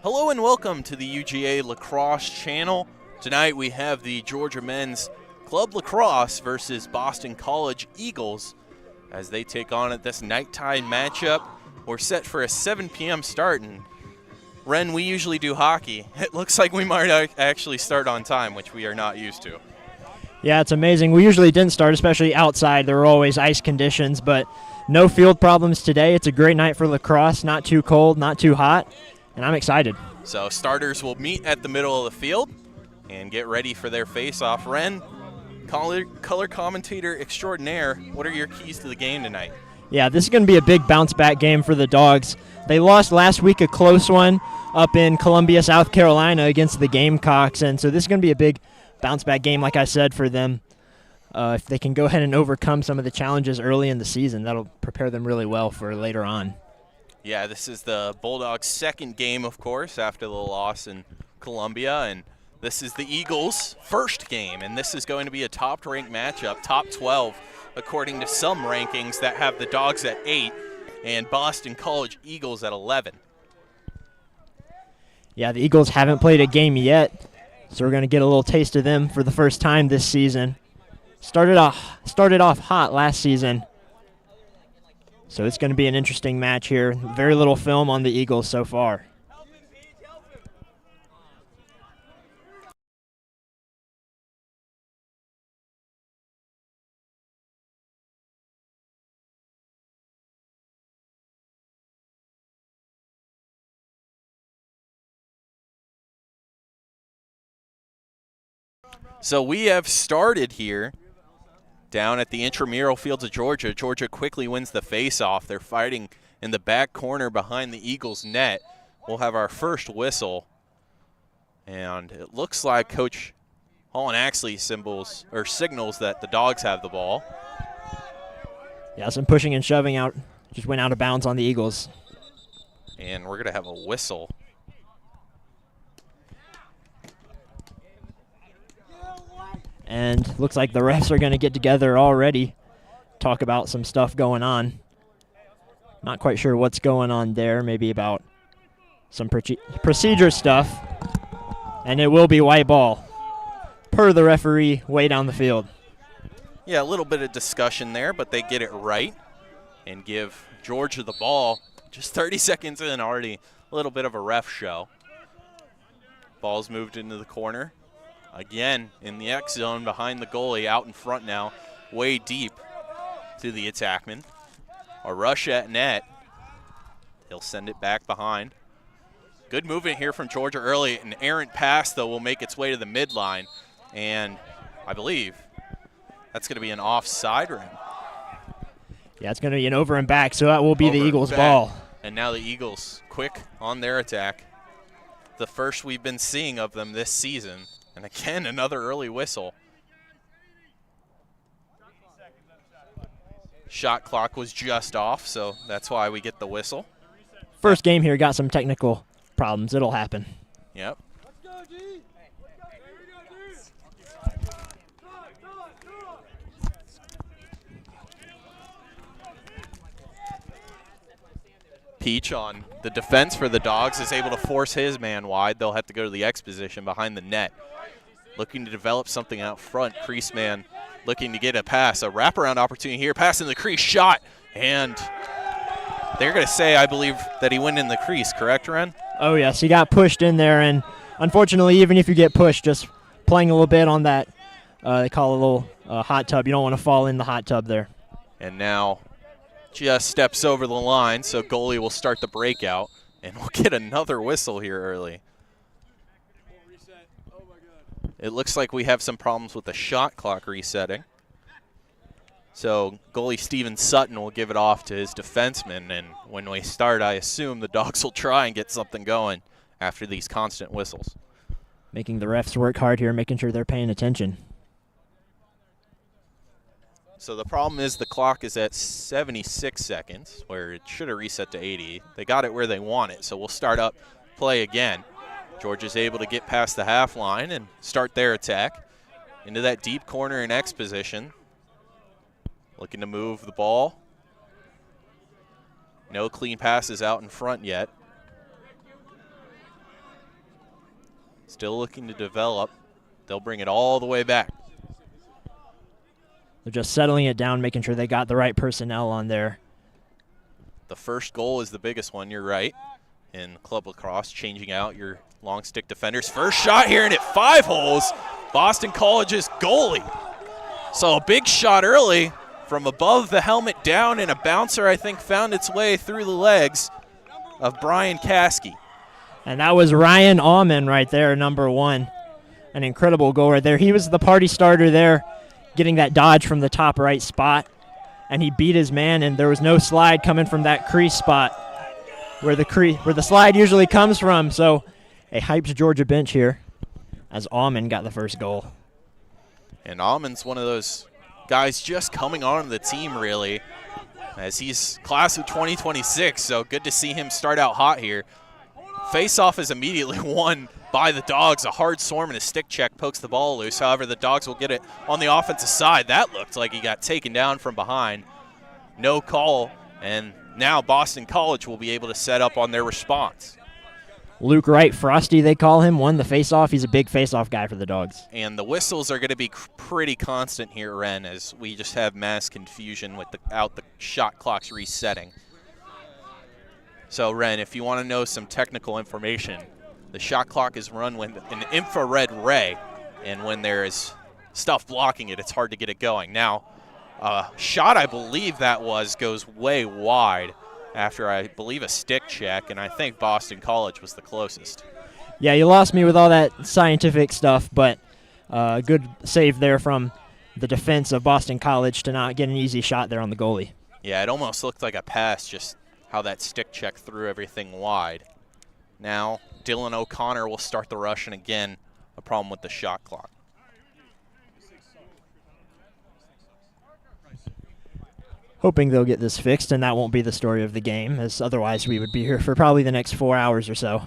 Hello and welcome to the UGA Lacrosse channel. Tonight we have the Georgia men's club lacrosse versus Boston College Eagles as they take on at this nighttime matchup. We're set for a 7 p.m. start, and Ren, we usually do hockey. It looks like we might actually start on time, which we are not used to. Yeah, it's amazing. We usually didn't start, especially outside. There were always ice conditions, but no field problems today. It's a great night for lacrosse. Not too cold, not too hot, and I'm excited. So starters will meet at the middle of the field and get ready for their face-off. Ren, color commentator extraordinaire, what are your keys to the game tonight? Yeah, this is going to be a big bounce-back game for the Dawgs. They lost last week, a close one, up in Columbia, South Carolina against the Gamecocks, and so this is going to be a big bounce-back game, like I said, for them. If they can go ahead and overcome some of the challenges early in the season, that'll prepare them really well for later on. Yeah, this is the Bulldogs' second game, of course, after the loss in Columbia, and this is the Eagles' first game, and this is going to be a top-ranked matchup, top 12, according to some rankings that have the Dawgs at 8 and Boston College Eagles at 11. Yeah, the Eagles haven't played a game yet, so we're going to get a little taste of them for the first time this season. Started off hot last season, so it's going to be an interesting match here. Very little film on the Eagles so far. So we have started here down at the intramural fields of Georgia. Georgia quickly wins the face-off. They're fighting in the back corner behind the Eagles' net. We'll have our first whistle. And it looks like Coach Holland-Axley signals that the Dawgs have the ball. Yeah, some pushing and shoving out. Just went out of bounds on the Eagles. And we're going to have a whistle. And looks like the refs are going to get together already, talk about some stuff going on. Not quite sure what's going on there, maybe about some procedure stuff. And it will be white ball, per the referee way down the field. Yeah, a little bit of discussion there, but they get it right and give Georgia the ball. Just 30 seconds in, already a little bit of a ref show. Ball's moved into the corner. Again, in the X zone behind the goalie, out in front now, way deep to the attackman. A rush at net. He'll send it back behind. Good movement here from Georgia early. An errant pass, though, will make its way to the midline. And I believe that's going to be an offside rim. Yeah, it's going to be an over and back, so that will be the Eagles' ball. And now the Eagles quick on their attack. The first we've been seeing of them this season. And again, another early whistle. Shot clock was just off, so that's why we get the whistle. First game here got some technical problems. It'll happen. Yep. Peach on the defense for the Dawgs is able to force his man wide. They'll have to go to the X position behind the net. Looking to develop something out front. Crease man looking to get a pass. A wraparound opportunity here. Pass in the crease. Shot. And they're going to say, I believe, that he went in the crease. Correct, Ren? Oh, yes. He got pushed in there. And unfortunately, even if you get pushed, just playing a little bit on that, they call it a little hot tub. You don't want to fall in the hot tub there. And now just steps over the line, so goalie will start the breakout. And we'll get another whistle here early. It looks like we have some problems with the shot clock resetting. So goalie Steven Sutton will give it off to his defenseman, and when we start, I assume the Dawgs will try and get something going after these constant whistles. Making the refs work hard here, making sure they're paying attention. So the problem is the clock is at 76 seconds, where it should have reset to 80. They got it where they want it, so we'll start up play again. Georgia's able to get past the half line and start their attack into that deep corner in X position. Looking to move the ball. No clean passes out in front yet. Still looking to develop. They'll bring it all the way back. They're just settling it down, making sure they got the right personnel on there. The first goal is the biggest one, you're right. In club lacrosse, changing out your long stick defenders. First shot here, and it 5 holes. Boston College's goalie. So a big shot early from above the helmet down, and a bouncer, I think, found its way through the legs of Brian Caskey. And that was Ryan Allman right there, number 1. An incredible goal right there. He was the party starter there, getting that dodge from the top right spot. And he beat his man, and there was no slide coming from that crease spot where the slide usually comes from. So a hyped Georgia bench here as Allman got the first goal. And Allman's one of those guys just coming on the team, really, as he's class of 2026, so good to see him start out hot here. Face-off is immediately won by the Dawgs. A hard swarm and a stick check pokes the ball loose. However, the Dawgs will get it on the offensive side. That looked like he got taken down from behind. No call, and now Boston College will be able to set up on their response. Luke Wright, Frosty they call him, won the face-off. He's a big face-off guy for the Dawgs. And the whistles are going to be pretty constant here, Ren, as we just have mass confusion without the shot clocks resetting. So, Ren, if you want to know some technical information, the shot clock is run with an infrared ray, and when there is stuff blocking it, it's hard to get it going. Now, shot, I believe that goes way wide after, I believe, a stick check, and I think Boston College was the closest. Yeah, you lost me with all that scientific stuff, but good save there from the defense of Boston College to not get an easy shot there on the goalie. Yeah, it almost looked like a pass, just how that stick check threw everything wide. Now, Dylan O'Connor will start the rush, and again, a problem with the shot clock. Hoping they'll get this fixed, and that won't be the story of the game, as otherwise we would be here for probably the next 4 hours or so.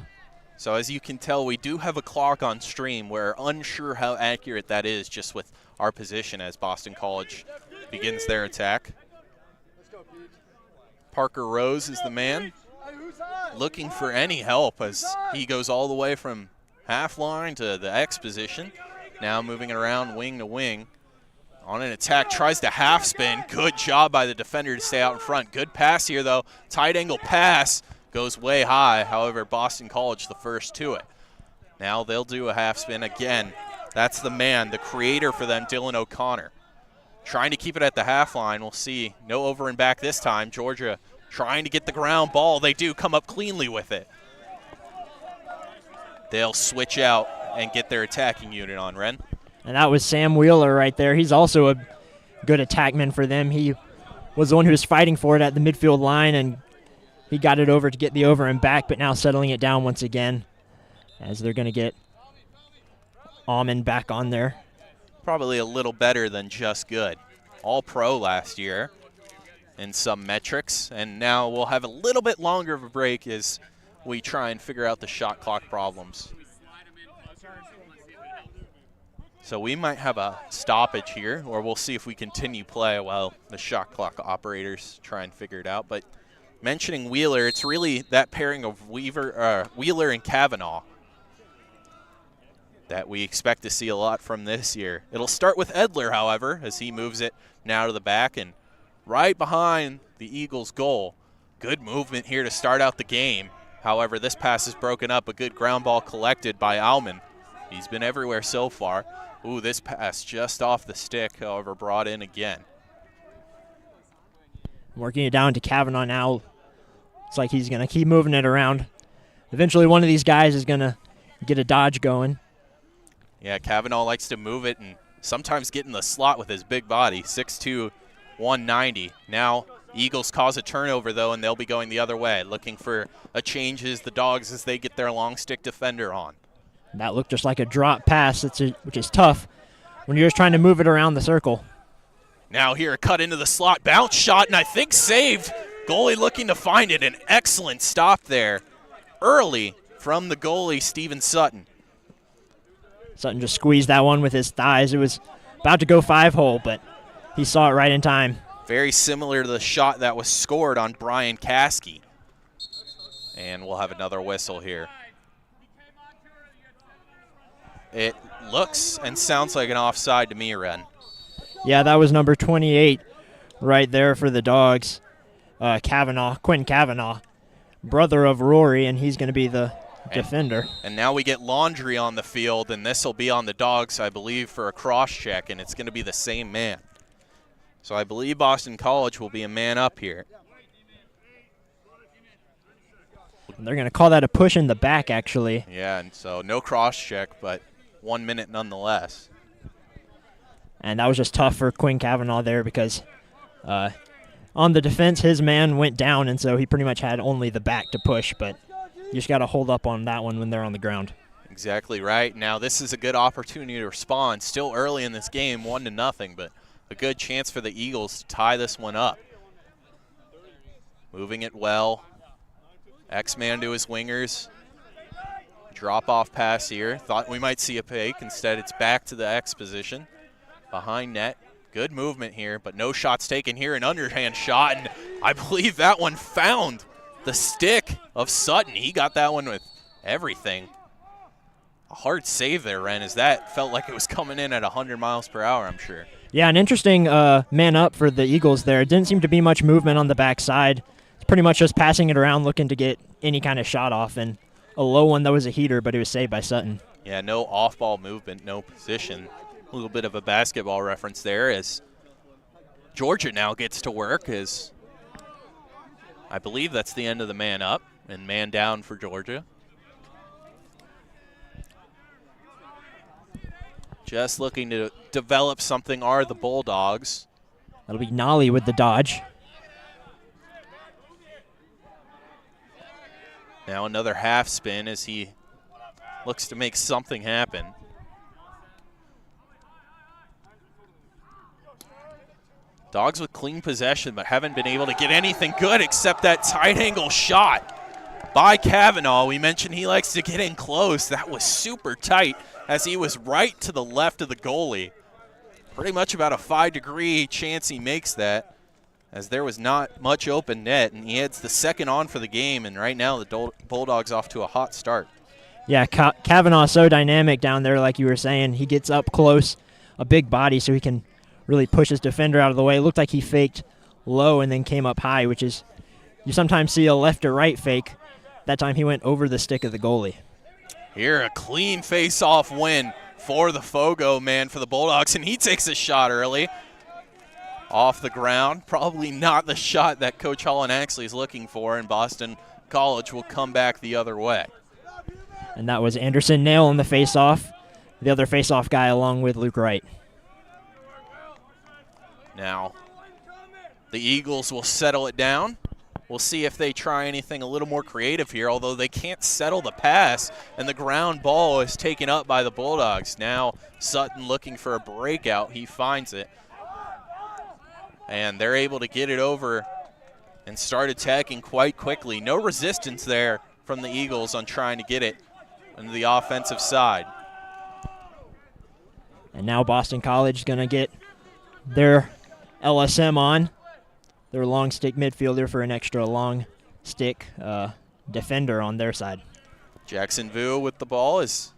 So as you can tell, we do have a clock on stream. We're unsure how accurate that is just with our position as Boston College begins their attack. Parker Rose is the man, looking for any help as he goes all the way from half line to the X position. Now moving it around wing to wing. On an attack, tries to half spin. Good job by the defender to stay out in front. Good pass here, though. Tight angle pass goes way high. However, Boston College the first to it. Now they'll do a half spin again. That's the man, the creator for them, Dylan O'Connor. Trying to keep it at the half line. We'll see. No over and back this time. Georgia trying to get the ground ball. They do come up cleanly with it. They'll switch out and get their attacking unit on, Ren. And that was Sam Wheeler right there. He's also a good attackman for them. He was the one who was fighting for it at the midfield line, and he got it over to get the over and back, but now settling it down once again as they're going to get Almond back on there. Probably a little better than just good. All-pro last year in some metrics, and now we'll have a little bit longer of a break as we try and figure out the shot clock problems. So we might have a stoppage here, or we'll see if we continue play while the shot clock operators try and figure it out. But mentioning Wheeler, it's really that pairing of Wheeler and Kavanaugh that we expect to see a lot from this year. It'll start with Edler, however, as he moves it now to the back and right behind the Eagles' goal. Good movement here to start out the game. However, this pass is broken up. A good ground ball collected by Alman. He's been everywhere so far. Ooh, this pass just off the stick, however, brought in again. Working it down to Kavanaugh now. It's like he's going to keep moving it around. Eventually one of these guys is going to get a dodge going. Yeah, Kavanaugh likes to move it and sometimes get in the slot with his big body, 6'2", 190. Now Eagles cause a turnover, though, and they'll be going the other way, looking for a change as the Dogs as they get their long stick defender on. That looked just like a drop pass, which is tough when you're just trying to move it around the circle. Now here, a cut into the slot, bounce shot, and I think saved. Goalie looking to find it. An excellent stop there early from the goalie, Steven Sutton. Sutton just squeezed that one with his thighs. It was about to go 5-hole, but he saw it right in time. Very similar to the shot that was scored on Brian Caskey. And we'll have another whistle here. It looks and sounds like an offside to me, Ren. Yeah, that was number 28 right there for the Dawgs. Quinn Kavanaugh, brother of Rory, and he's going to be the defender. And now we get Laundry on the field, and this will be on the Dawgs, I believe, for a cross-check, and it's going to be the same man. So I believe Boston College will be a man up here. And they're going to call that a push in the back, actually. Yeah, and so no cross-check, but 1 minute nonetheless. And that was just tough for Quinn Kavanaugh there because on the defense, his man went down, and so he pretty much had only the back to push, but you just got to hold up on that one when they're on the ground. Exactly right. Now this is a good opportunity to respond. Still early in this game, 1-0, but a good chance for the Eagles to tie this one up. Moving it well. X-man to his wingers. Drop-off pass here. Thought we might see a fake. Instead, it's back to the X position. Behind net. Good movement here, but no shots taken here. An underhand shot, and I believe that one found the stick of Sutton. He got that one with everything. A hard save there, Ren, as that felt like it was coming in at 100 miles per hour, I'm sure. Yeah, an interesting man up for the Eagles there. Didn't seem to be much movement on the backside. It's pretty much just passing it around, looking to get any kind of shot off, and a low one that was a heater, but it was saved by Sutton. Yeah, no off-ball movement, no position. A little bit of a basketball reference there as Georgia now gets to work, as I believe that's the end of the man up and man down for Georgia. Just looking to develop something are the Bulldogs. That'll be Nolly with the dodge. Now another half spin as he looks to make something happen. Dawgs with clean possession, but haven't been able to get anything good except that tight angle shot by Kavanaugh. We mentioned he likes to get in close. That was super tight as he was right to the left of the goalie. Pretty much about a 5-degree chance he makes that, as there was not much open net, and he heads the second on for the game, and right now the Bulldogs off to a hot start. Yeah, Kavanaugh so dynamic down there, like you were saying. He gets up close, a big body, so he can really push his defender out of the way. It looked like he faked low and then came up high, which is, you sometimes see a left or right fake. That time he went over the stick of the goalie. Here, a clean face-off win for the Fogo man for the Bulldogs, and he takes a shot early. Off the ground, probably not the shot that Coach Holland Axley is looking for, and Boston College will come back the other way. And that was Anderson Nail on the face-off, the other face-off guy along with Luke Wright. Now, the Eagles will settle it down. We'll see if they try anything a little more creative here, although they can't settle the pass, and the ground ball is taken up by the Bulldogs. Now Sutton looking for a breakout. He finds it. And they're able to get it over and start attacking quite quickly. No resistance there from the Eagles on trying to get it into the offensive side. And now Boston College is going to get their LSM on, their long stick midfielder, for an extra long stick defender on their side. Jackson Vu with the ball as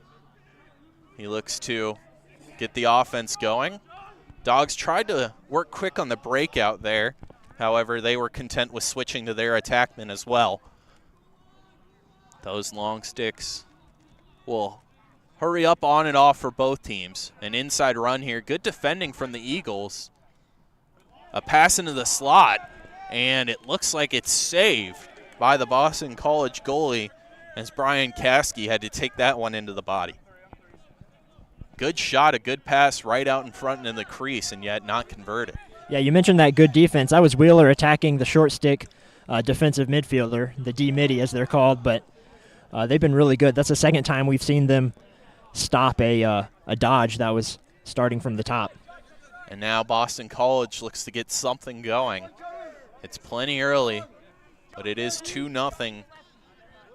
he looks to get the offense going. Dawgs tried to work quick on the breakout there. However, they were content with switching to their attackmen as well. Those long sticks will hurry up on and off for both teams. An inside run here. Good defending from the Eagles. A pass into the slot, and it looks like it's saved by the Boston College goalie as Brian Caskey had to take that one into the body. Good shot, a good pass right out in front in the crease, and yet not converted. Yeah, you mentioned that good defense. That was Wheeler attacking the short stick defensive midfielder, the D-midi as they're called, but they've been really good. That's the second time we've seen them stop a dodge that was starting from the top. And now Boston College looks to get something going. It's plenty early, but it is 2-0.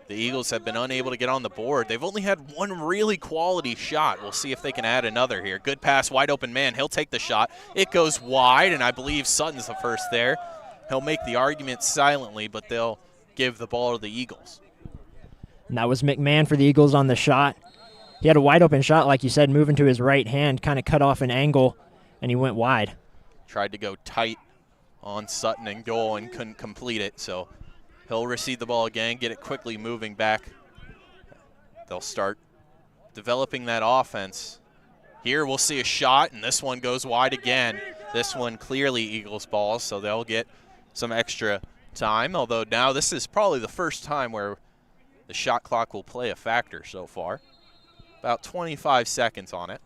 The Eagles have been unable to get on the board. They've only had one really quality shot. We'll see if they can add another here. Good pass, wide open man. He'll take the shot. It goes wide, and I believe Sutton's the first there. He'll make the argument silently, but they'll give the ball to the Eagles. And that was McMahon for the Eagles on the shot. He had a wide open shot, like you said, moving to his right hand, kind of cut off an angle, and he went wide. Tried to go tight on Sutton and goal and couldn't complete it, so he'll receive the ball again, get it quickly moving back. They'll start developing that offense. Here we'll see a shot, and this one goes wide again. This one clearly Eagles ball, so they'll get some extra time, although now this is probably the first time where the shot clock will play a factor so far. About 25 seconds on it.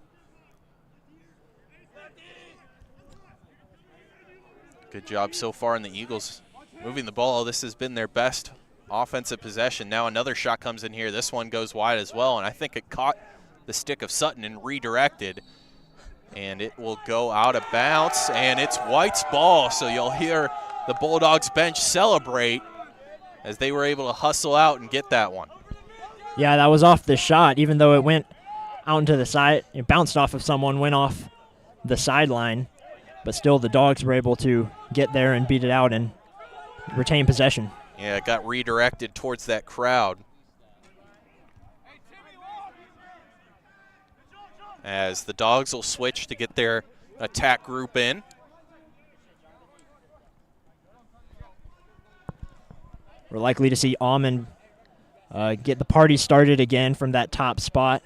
Good job so far in the Eagles moving the ball. This has been their best offensive possession. Now another shot comes in here. This one goes wide as well, and I think it caught the stick of Sutton and redirected. And it will go out of bounds, and it's White's ball. So you'll hear the Bulldogs bench celebrate as they were able to hustle out and get that one. Yeah, that was off the shot, even though it went out into the side. It bounced off of someone, went off the sideline, but still the Dogs were able to get there and beat it out and retain possession. Yeah, it got redirected towards that crowd. As the Dogs will switch to get their attack group in. We're likely to see Almond get the party started again from that top spot.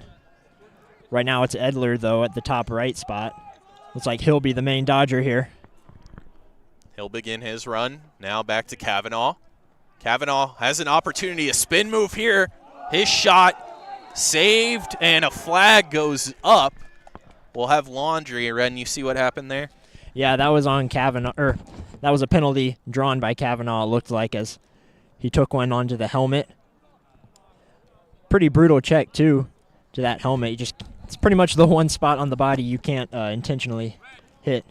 Right now it's Edler, though, at the top right spot. Looks like he'll be the main Dodger here. He'll begin his run. Now back to Kavanaugh. Kavanaugh has an opportunity, a spin move here. His shot saved, and a flag goes up. We'll have laundry. Ren, you see what happened there? Yeah, that was on Kavanaugh, or that was a penalty drawn by Kavanaugh, it looked like, as he took one onto the helmet. Pretty brutal check, too, to that helmet. It's pretty much the one spot on the body you can't intentionally hit.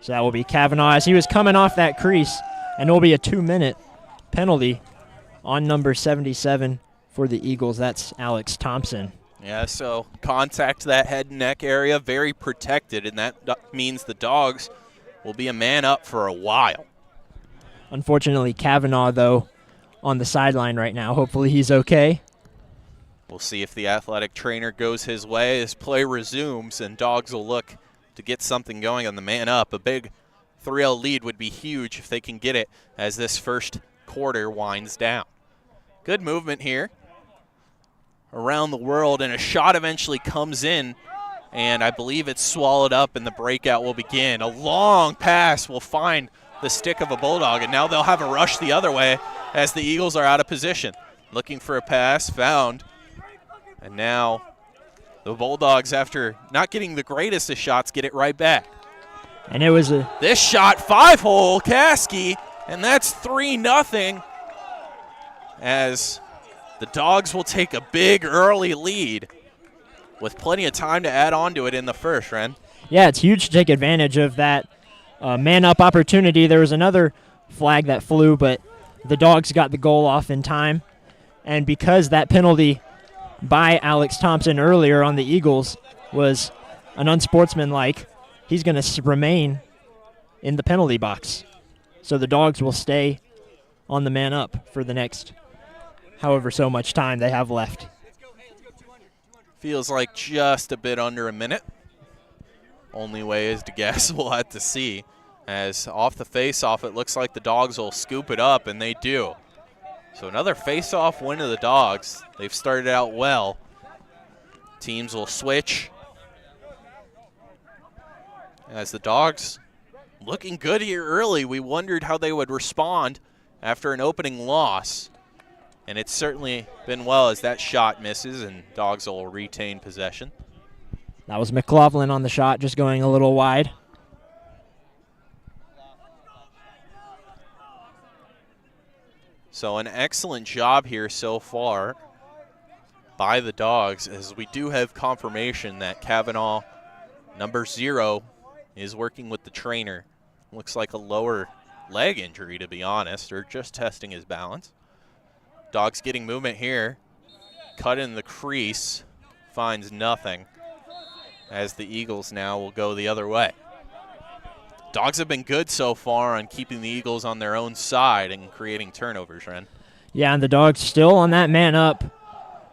So that will be Kavanaugh as he was coming off that crease, and it will be a 2-minute penalty on number 77 for the Eagles. That's Alex Thompson. Yeah, so contact that head and neck area, very protected, and that means the Dogs will be a man up for a while. Unfortunately, Kavanaugh, though, on the sideline right now. Hopefully he's okay. We'll see if the athletic trainer goes his way as play resumes, and Dogs will look to get something going on the man up. A big 3-0 lead would be huge if they can get it as this first quarter winds down. Good movement here around the world, and a shot eventually comes in, and I believe it's swallowed up, and the breakout will begin. A long pass will find the stick of a Bulldog, and now they'll have a rush the other way as the Eagles are out of position. Looking for a pass, found, and now the Bulldogs, after not getting the greatest of shots, get it right back. And it was this shot, 5-hole, Caskey, and that's 3-0 as the Dogs will take a big early lead with plenty of time to add on to it in the first, Ren. Yeah, it's huge to take advantage of that man-up opportunity. There was another flag that flew, but the Dogs got the goal off in time. And because that penalty by Alex Thompson earlier on the Eagles was an unsportsmanlike, he's going to remain in the penalty box. So the Dogs will stay on the man-up for the next however so much time they have left. Feels like just a bit under a minute. Only way is to guess. We'll have to see. As off the face-off, it looks like the Dogs will scoop it up, and they do. So another face-off win of the Dogs. They've started out well. Teams will switch. As the Dogs looking good here early, we wondered how they would respond after an opening loss. And it's certainly been well as that shot misses, and Dogs will retain possession. That was McLaughlin on the shot, just going a little wide. So an excellent job here so far by the Dogs, as we do have confirmation that Kavanaugh, number 0, is working with the trainer. Looks like a lower leg injury, to be honest, or just testing his balance. Dogs getting movement here. Cut in the crease, finds nothing, as the Eagles now will go the other way. Dogs have been good so far on keeping the Eagles on their own side and creating turnovers, Ren. Yeah, and the Dogs still on that man up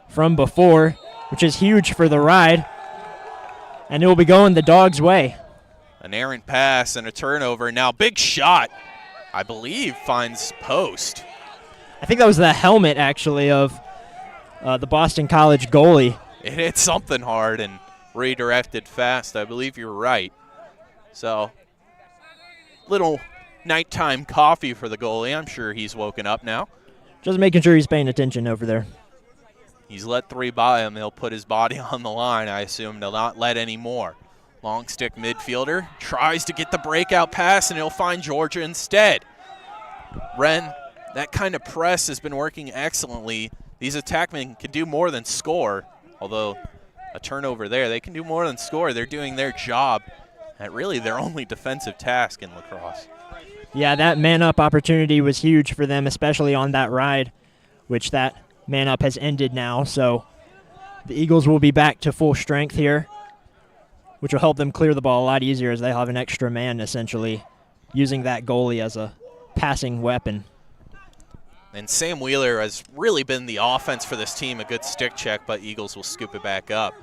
from before, which is huge for the ride. And it will be going the Dogs' way. An errant pass and a turnover. Now big shot, I believe, finds post. I think that was the helmet, actually, of the Boston College goalie. It hit something hard and redirected fast. I believe you're right. So, little nighttime coffee for the goalie. I'm sure he's woken up now. Just making sure he's paying attention over there. He's let 3 by him. He'll put his body on the line, I assume. He'll not let any more. Long stick midfielder tries to get the breakout pass, and he'll find Georgia instead. Ren, that kind of press has been working excellently. These attackmen can do more than score, although a turnover there. They can do more than score. They're doing their job at really their only defensive task in lacrosse. Yeah, that man-up opportunity was huge for them, especially on that ride, which that man-up has ended now. So the Eagles will be back to full strength here, which will help them clear the ball a lot easier as they have an extra man, essentially, using that goalie as a passing weapon. And Sam Wheeler has really been the offense for this team, a good stick check, but Eagles will scoop it back up.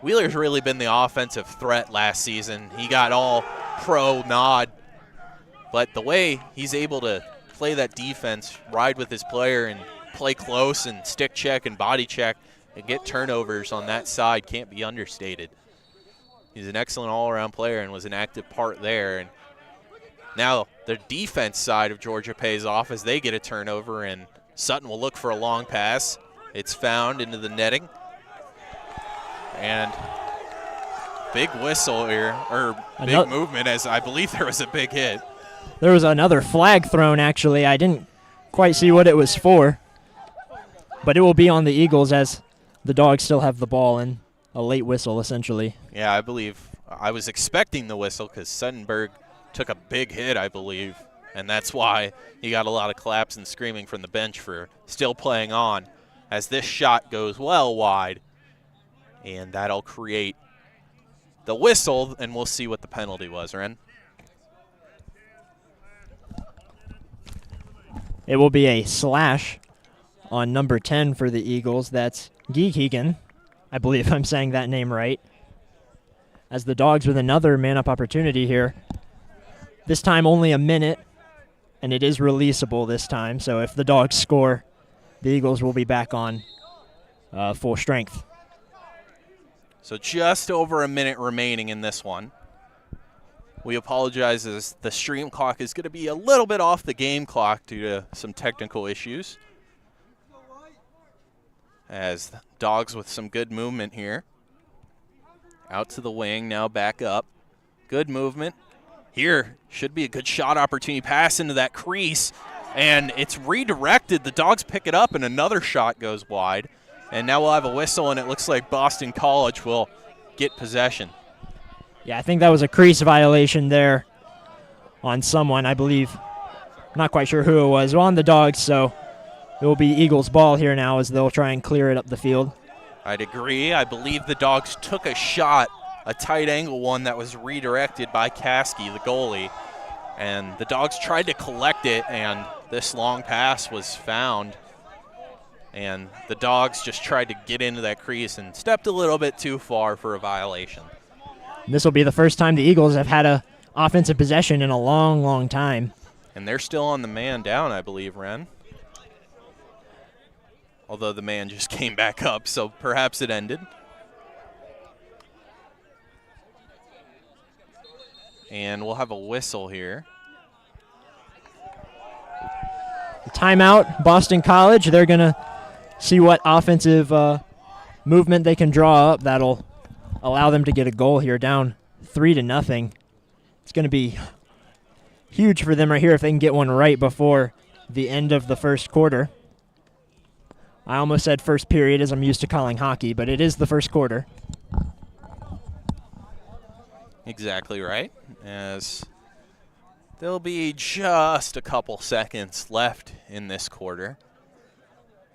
Wheeler's really been the offensive threat last season. He got all pro nod, but the way he's able to play that defense, ride with his player and play close and stick check and body check and get turnovers on that side can't be understated. He's an excellent all-around player and was an active part there. And now the defense side of Georgia pays off as they get a turnover, and Sutton will look for a long pass. It's found into the netting. And big whistle here, or big movement, as I believe there was a big hit. There was another flag thrown, actually. I didn't quite see what it was for. But it will be on the Eagles as the Dogs still have the ball and a late whistle, essentially. Yeah, I believe I was expecting the whistle because Suttonberg took a big hit, I believe, and that's why he got a lot of claps and screaming from the bench for still playing on, as this shot goes well wide, and that'll create the whistle, and we'll see what the penalty was, Ren. It will be a slash on number 10 for the Eagles. That's Geekhegan. I believe I'm saying that name right. As the Dogs with another man-up opportunity here. This time only a minute, and it is releasable this time. So if the Dogs score, the Eagles will be back on full strength. So just over a minute remaining in this one. We apologize as the stream clock is going to be a little bit off the game clock due to some technical issues. As Dogs with some good movement here. Out to the wing, now back up. Good movement. Here should be a good shot opportunity. Pass into that crease, and it's redirected. The Dogs pick it up, and another shot goes wide. And now we'll have a whistle, and it looks like Boston College will get possession. Yeah, I think that was a crease violation there on someone, I believe. Not quite sure who it was. On the Dogs, so it will be Eagles' ball here now as they'll try and clear it up the field. I'd agree. I believe the Dogs took a shot, a tight angle one that was redirected by Caskey, the goalie. And the Dogs tried to collect it, and this long pass was found. And the Dogs just tried to get into that crease and stepped a little bit too far for a violation. This will be the first time the Eagles have had a offensive possession in a long, long time. And they're still on the man down, I believe, Ren. Although the man just came back up, so perhaps it ended. And we'll have a whistle here. Timeout, Boston College. They're going to see what offensive movement they can draw up that'll allow them to get a goal here, down 3-0. It's going to be huge for them right here if they can get one right before the end of the first quarter. I almost said first period as I'm used to calling hockey, but it is the first quarter. Exactly right, as there'll be just a couple seconds left in this quarter.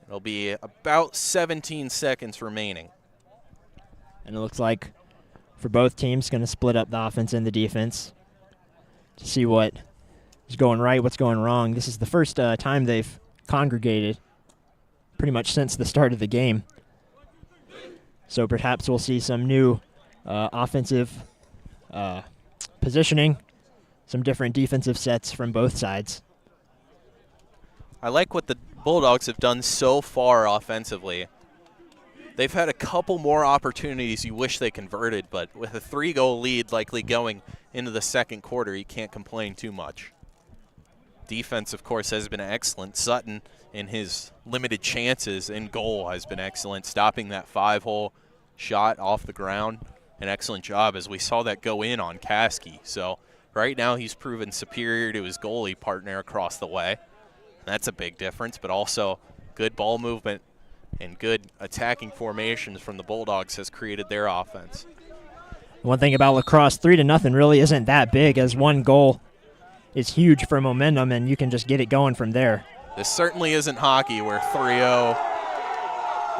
It'll be about 17 seconds remaining. And it looks like for both teams going to split up the offense and the defense. to see what is going right, what's going wrong. This is the first time they've congregated pretty much since the start of the game. So perhaps we'll see some new offensive positioning, some different defensive sets from both sides. I like what the Bulldogs have done so far offensively. They've had a couple more opportunities you wish they converted, but with a 3-goal lead likely going into the second quarter, you can't complain too much. Defense, of course, has been excellent. Sutton, in his limited chances in goal, has been excellent, stopping that 5-hole shot off the ground. An excellent job, as we saw that go in on Caskey. So right now he's proven superior to his goalie partner across the way. That's a big difference, but also good ball movement and good attacking formations from the Bulldogs has created their offense. One thing about lacrosse, 3-0 really isn't that big, as one goal is huge for momentum, and you can just get it going from there. This certainly isn't hockey where 3-0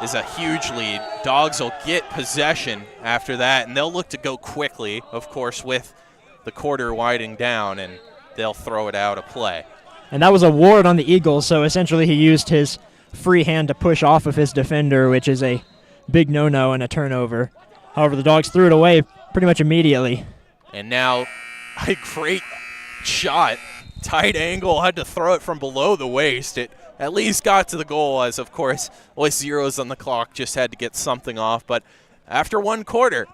is a huge lead. Dawgs will get possession after that, and they'll look to go quickly, of course, with the quarter winding down, and they'll throw it out of play. And that was a ward on the Eagles, so essentially he used his free hand to push off of his defender, which is a big no-no and a turnover. However, the Dogs threw it away pretty much immediately. And now a great shot. Tight angle, had to throw it from below the waist. It at least got to the goal, as of course, with zeros on the clock, just had to get something off. But after one quarter,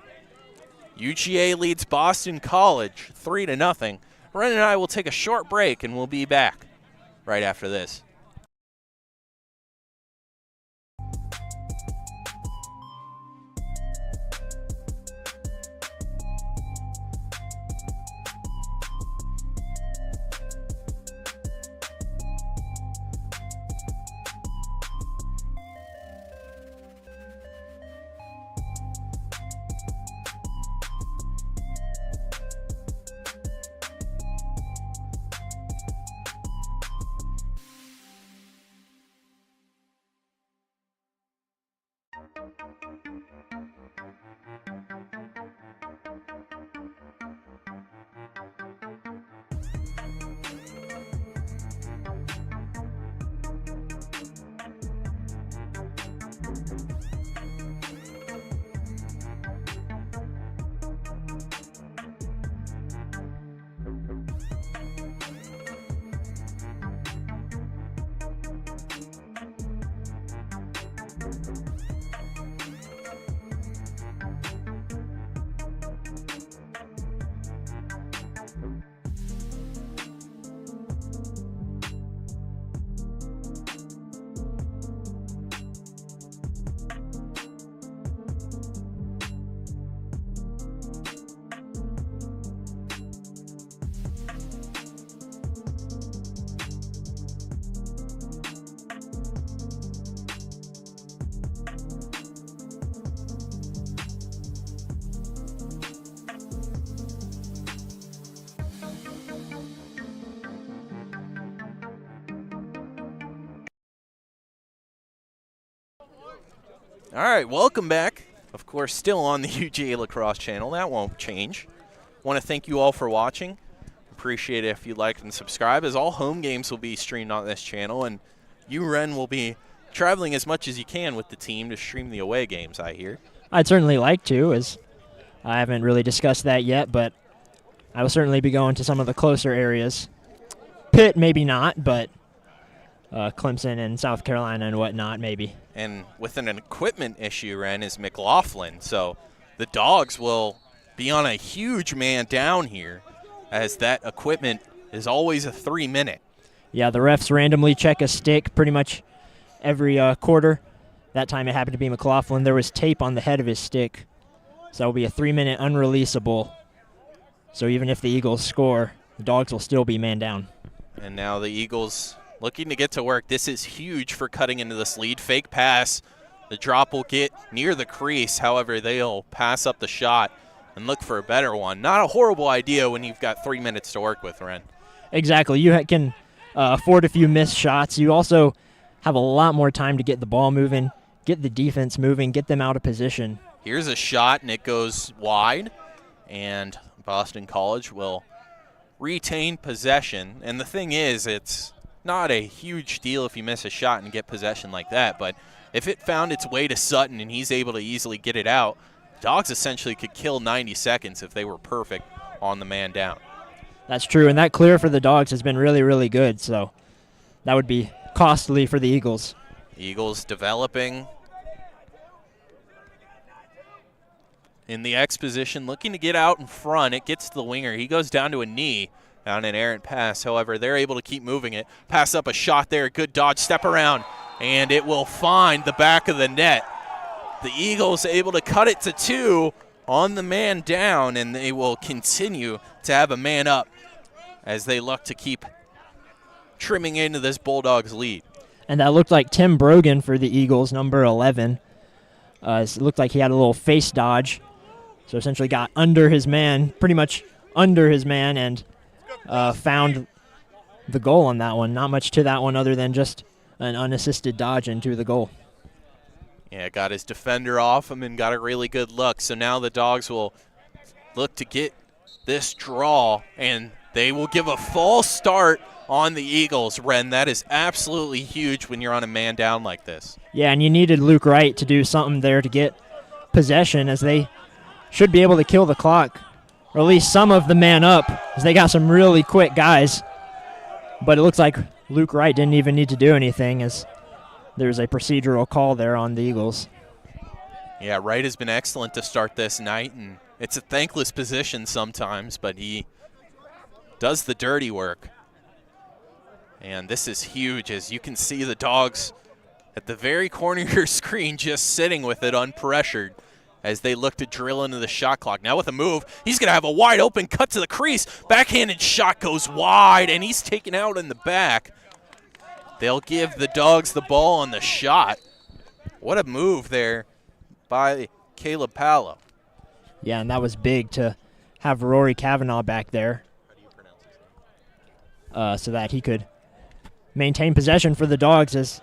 UGA leads Boston College 3-0. Ren and I will take a short break, and we'll be back right after this. All right, welcome back. Of course, still on the UGA Lacrosse channel. That won't change. Want to thank you all for watching. Appreciate it if you like and subscribe, as all home games will be streamed on this channel, and you, Ren, will be traveling as much as you can with the team to stream the away games, I hear. I'd certainly like to, as I haven't really discussed that yet, but I will certainly be going to some of the closer areas. Pitt, maybe not, but Clemson and South Carolina and whatnot, maybe. And with an equipment issue, Ren, is McLaughlin. So the Dogs will be on a huge man down here, as that equipment is always a 3-minute. Yeah, the refs randomly check a stick pretty much every quarter. That time it happened to be McLaughlin. There was tape on the head of his stick. So that will be a 3-minute unreleasable. So even if the Eagles score, the Dogs will still be man down. And now the Eagles looking to get to work. This is huge for cutting into this lead. Fake pass. The drop will get near the crease. However, they'll pass up the shot and look for a better one. Not a horrible idea when you've got 3 minutes to work with, Ren. Exactly. You can afford a few missed shots. You also have a lot more time to get the ball moving, get the defense moving, get them out of position. Here's a shot, and it goes wide. And Boston College will retain possession. And the thing is, it's not a huge deal if you miss a shot and get possession like that, but if it found its way to Sutton and he's able to easily get it out, Dawgs essentially could kill 90 seconds if they were perfect on the man down. That's true, and that clear for the Dawgs has been really, really good, so that would be costly for the Eagles. Eagles developing in the X position, looking to get out in front. It gets to the winger. He goes down to a knee on an errant pass. However, they're able to keep moving it. Pass up a shot there. Good dodge, step around, and it will find the back of the net. The Eagles able to cut it to 2 on the man down, and they will continue to have a man up as they look to keep trimming into this Bulldogs lead. And that looked like Tim Brogan for the Eagles, number 11. It looked like he had a little face dodge, so essentially got under his man, pretty much under his man, and found the goal on that one. Not much to that one other than just an unassisted dodge into the goal. Yeah, got his defender off him and got a really good look. So now the Dawgs will look to get this draw, and they will give a false start on the Eagles. Ren, that is absolutely huge when you're on a man down like this. Yeah, and you needed Luke Wright to do something there to get possession, as they should be able to kill the clock, or at least some of the man up, as they got some really quick guys. But it looks like Luke Wright didn't even need to do anything, as there's a procedural call there on the Eagles. Yeah, Wright has been excellent to start this night, and it's a thankless position sometimes, but he does the dirty work. And this is huge, as you can see the Dawgs at the very corner of your screen just sitting with it unpressured as they look to drill into the shot clock. Now with a move, he's going to have a wide open cut to the crease. Backhanded shot goes wide, and he's taken out in the back. They'll give the Dawgs the ball on the shot. What a move there by Caleb Palo. Yeah, and that was big to have Rory Kavanaugh back there so that he could maintain possession for the Dawgs, as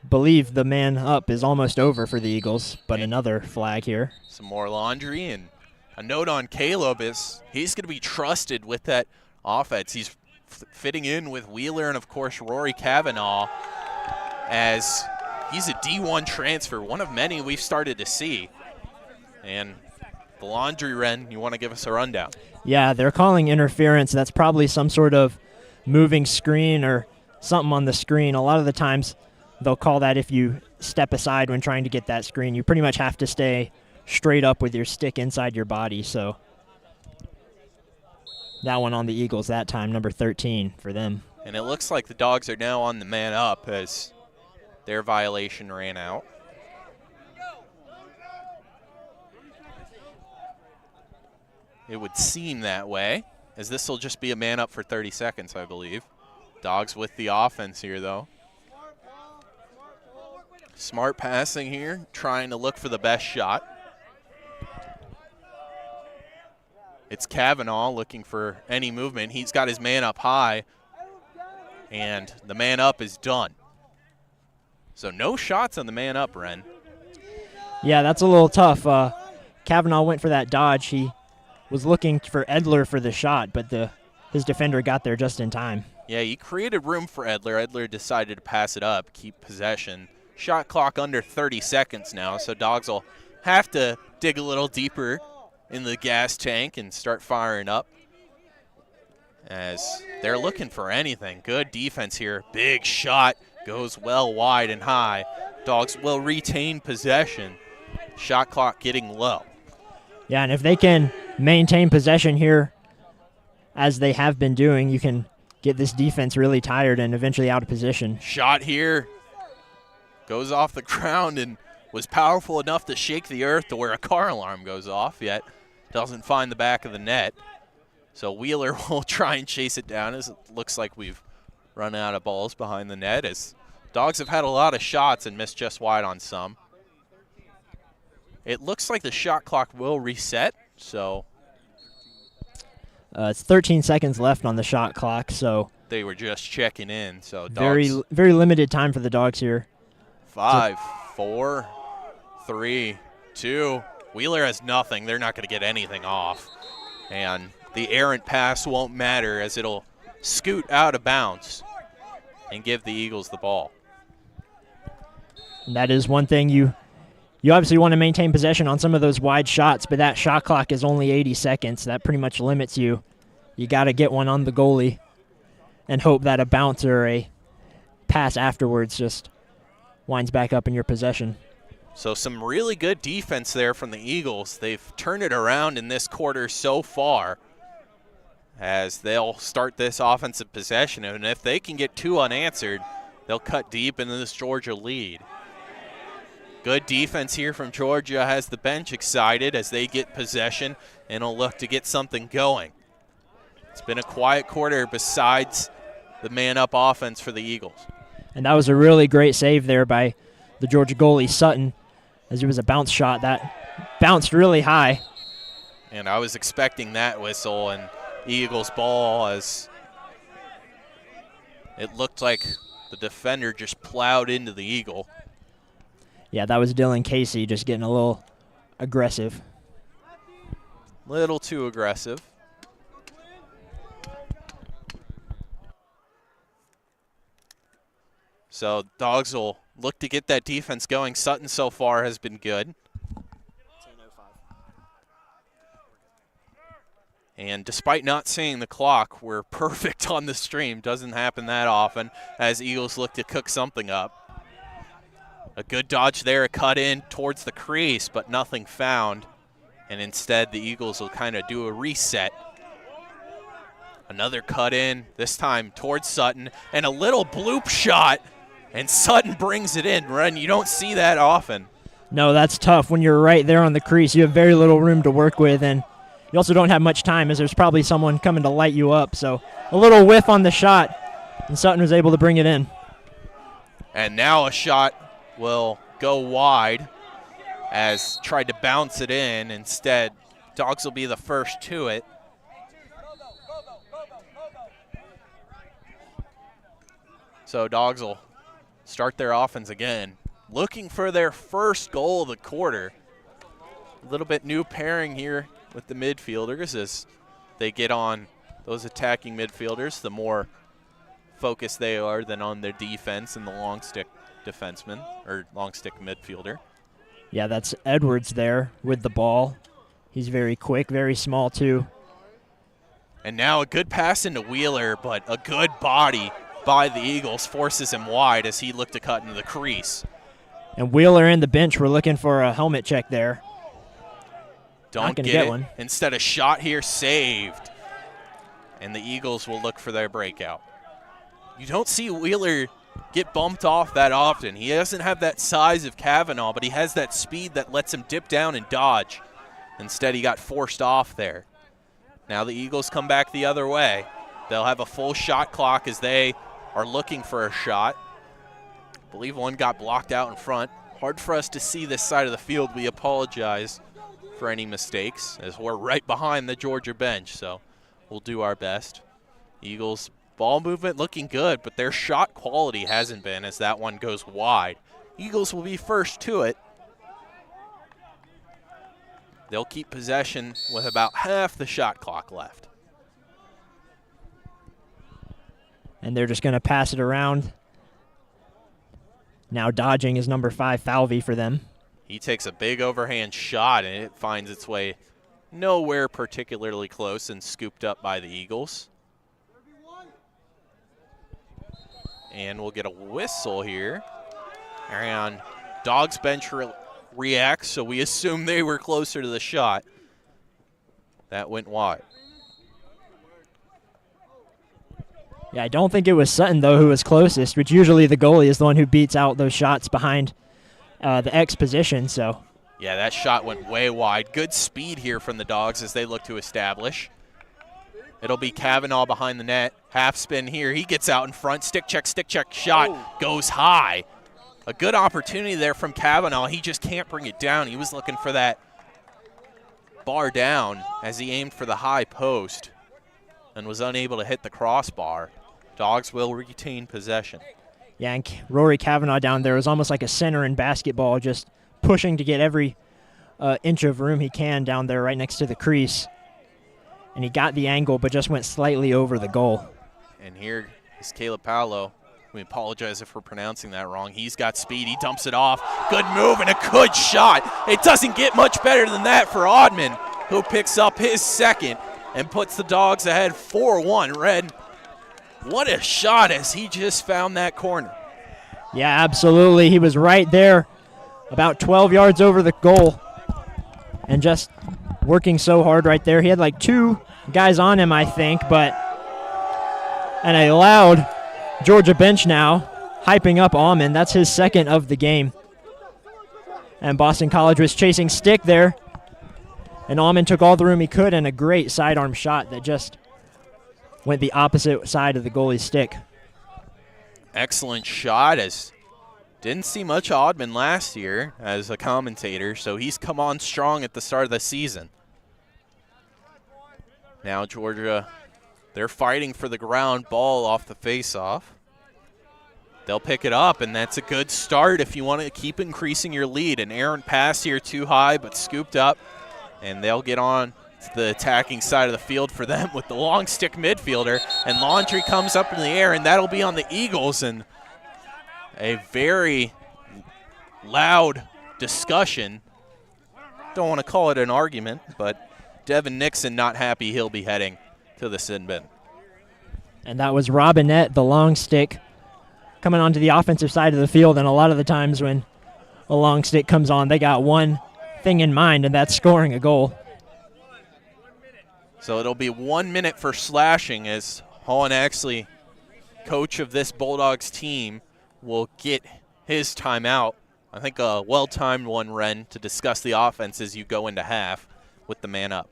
believe the man up is almost over for the Eagles, but another flag here. Some more laundry, and a note on Caleb is he's going to be trusted with that offense. He's fitting in with Wheeler and, of course, Rory Kavanaugh, as he's a D1 transfer, one of many we've started to see. And the laundry, Ren, you want to give us a rundown? Yeah, they're calling interference. That's probably some sort of moving screen or something on the screen. A lot of the times they'll call that if you step aside when trying to get that screen. You pretty much have to stay straight up with your stick inside your body. So that one on the Eagles that time, number 13 for them. And it looks like the Dawgs are now on the man up as their violation ran out. It would seem that way, as this will just be a man up for 30 seconds, I believe. Dawgs with the offense here, though. Smart passing here, trying to look for the best shot. It's Kavanaugh looking for any movement. He's got his man up high, and the man up is done. So no shots on the man up, Ren. Yeah, that's a little tough. Kavanaugh went for that dodge. He was looking for Edler for the shot, but his defender got there just in time. Yeah, he created room for Edler. Edler decided to pass it up, keep possession. Shot clock under 30 seconds now, so Dawgs will have to dig a little deeper in the gas tank and start firing up, as they're looking for anything. Good defense here. Big shot goes well wide and high. Dawgs will retain possession. Shot clock getting low. Yeah, and if they can maintain possession here, as they have been doing, you can get this defense really tired and eventually out of position. Shot here. Goes off the ground and was powerful enough to shake the earth to where a car alarm goes off, yet doesn't find the back of the net. So Wheeler will try and chase it down, as it looks like we've run out of balls behind the net, as Dawgs have had a lot of shots and missed just wide on some. It looks like the shot clock will reset, so it's 13 seconds left on the shot clock, so they were just checking in. So Dawgs, very limited time for the Dawgs here. 5, 4, 3, 2. Wheeler has nothing. They're not going to get anything off. And the errant pass won't matter as it'll scoot out of bounds and give the Eagles the ball. And that is one thing you obviously want to maintain possession on some of those wide shots, but that shot clock is only 80 seconds. That pretty much limits you. You got to get one on the goalie and hope that a bounce or a pass afterwards just winds back up in your possession. So some really good defense there from the Eagles. They've turned it around in this quarter so far as they'll start this offensive possession. And if they can get 2 unanswered, they'll cut deep into this Georgia lead. Good defense here from Georgia has the bench excited as they get possession and will look to get something going. It's been a quiet quarter besides the man-up offense for the Eagles. And that was a really great save there by the Georgia goalie, Sutton, as it was a bounce shot that bounced really high. And I was expecting that whistle, and Eagles ball as it looked like the defender just plowed into the Eagle. Yeah, that was Dylan Casey just getting a little aggressive. Little too aggressive. So Dawgs will look to get that defense going. Sutton so far has been good. And despite not seeing the clock, we're perfect on the stream. Doesn't happen that often as Eagles look to cook something up. A good dodge there, a cut in towards the crease, but nothing found. And instead, the Eagles will kind of do a reset. Another cut in, this time towards Sutton, and a little bloop shot, and Sutton brings it in. Run, you don't see that often. No, that's tough. When you're right there on the crease, you have very little room to work with, and you also don't have much time as there's probably someone coming to light you up. So a little whiff on the shot, and Sutton was able to bring it in. And now a shot will go wide as tried to bounce it in. Instead, Dawgs will be the first to it. So Dawgs will start their offense again, looking for their first goal of the quarter. A little bit new pairing here with the midfielders as they get on those attacking midfielders. The more focused they are than on their defense and the long stick defenseman or long stick midfielder. Yeah, that's Edwards there with the ball. He's very quick, very small too. And now a good pass into Wheeler, but a good body by the Eagles forces him wide as he looked to cut into the crease. And Wheeler and the bench were looking for a helmet check there. Don't get one. Instead, a shot here saved. And the Eagles will look for their breakout. You don't see Wheeler get bumped off that often. He doesn't have that size of Kavanaugh, but he has that speed that lets him dip down and dodge. Instead, he got forced off there. Now the Eagles come back the other way. They'll have a full shot clock as they are looking for a shot. I believe one got blocked out in front. Hard for us to see this side of the field. We apologize for any mistakes as we're right behind the Georgia bench, so we'll do our best. Eagles ball movement looking good, but their shot quality hasn't been as that one goes wide. Eagles will be first to it. They'll keep possession with about half the shot clock left. And they're just going to pass it around. Now dodging is number 5, Falvey, for them. He takes a big overhand shot, and it finds its way nowhere particularly close and scooped up by the Eagles. And we'll get a whistle here. And Dawgs bench reacts, so we assume they were closer to the shot. That went wide. Yeah, I don't think it was Sutton, though, who was closest, which usually the goalie is the one who beats out those shots behind the X position. So yeah, that shot went way wide. Good speed here from the Dawgs as they look to establish. It'll be Kavanaugh behind the net. Half spin here. He gets out in front. Stick check, shot goes high. A good opportunity there from Kavanaugh. He just can't bring it down. He was looking for that bar down as he aimed for the high post and was unable to hit the crossbar. Dawgs will retain possession. Yeah, and Rory Kavanaugh down there was almost like a center in basketball, just pushing to get every inch of room he can down there right next to the crease. and he got the angle but just went slightly over the goal. And here is Caleb Paolo. We apologize if we're pronouncing that wrong. He's got speed. He dumps it off. Good move and a good shot. It doesn't get much better than that for Oddman, who picks up his second and puts the Dogs ahead 4-1. Red, what a shot as he just found that corner. Yeah, absolutely. He was right there, about 12 yards over the goal, and just working so hard right there. He had like 2 guys on him, I think, and a loud Georgia bench now hyping up Almond. That's his second of the game. And Boston College was chasing stick there, and Almond took all the room he could, and a great sidearm shot that just went the opposite side of the goalie's stick. Excellent shot, as didn't see much of Oddman last year as a commentator, so he's come on strong at the start of the season. Now Georgia, they're fighting for the ground ball off the face-off. They'll pick it up, and that's a good start if you want to keep increasing your lead. An errant pass here, too high, but scooped up, and they'll get on to the attacking side of the field for them with the long stick midfielder, and Laundry comes up in the air, and that'll be on the Eagles, and a very loud discussion. Don't want to call it an argument, but Devin Nixon not happy he'll be heading to the sin bin. And that was Robinette, the long stick, coming onto the offensive side of the field, and a lot of the times when a long stick comes on, they got one thing in mind, and that's scoring a goal. So it'll be 1 minute for slashing as Holland Axley, coach of this Bulldogs team, will get his timeout. I think a well-timed one, Ren, to discuss the offense as you go into half with the man up.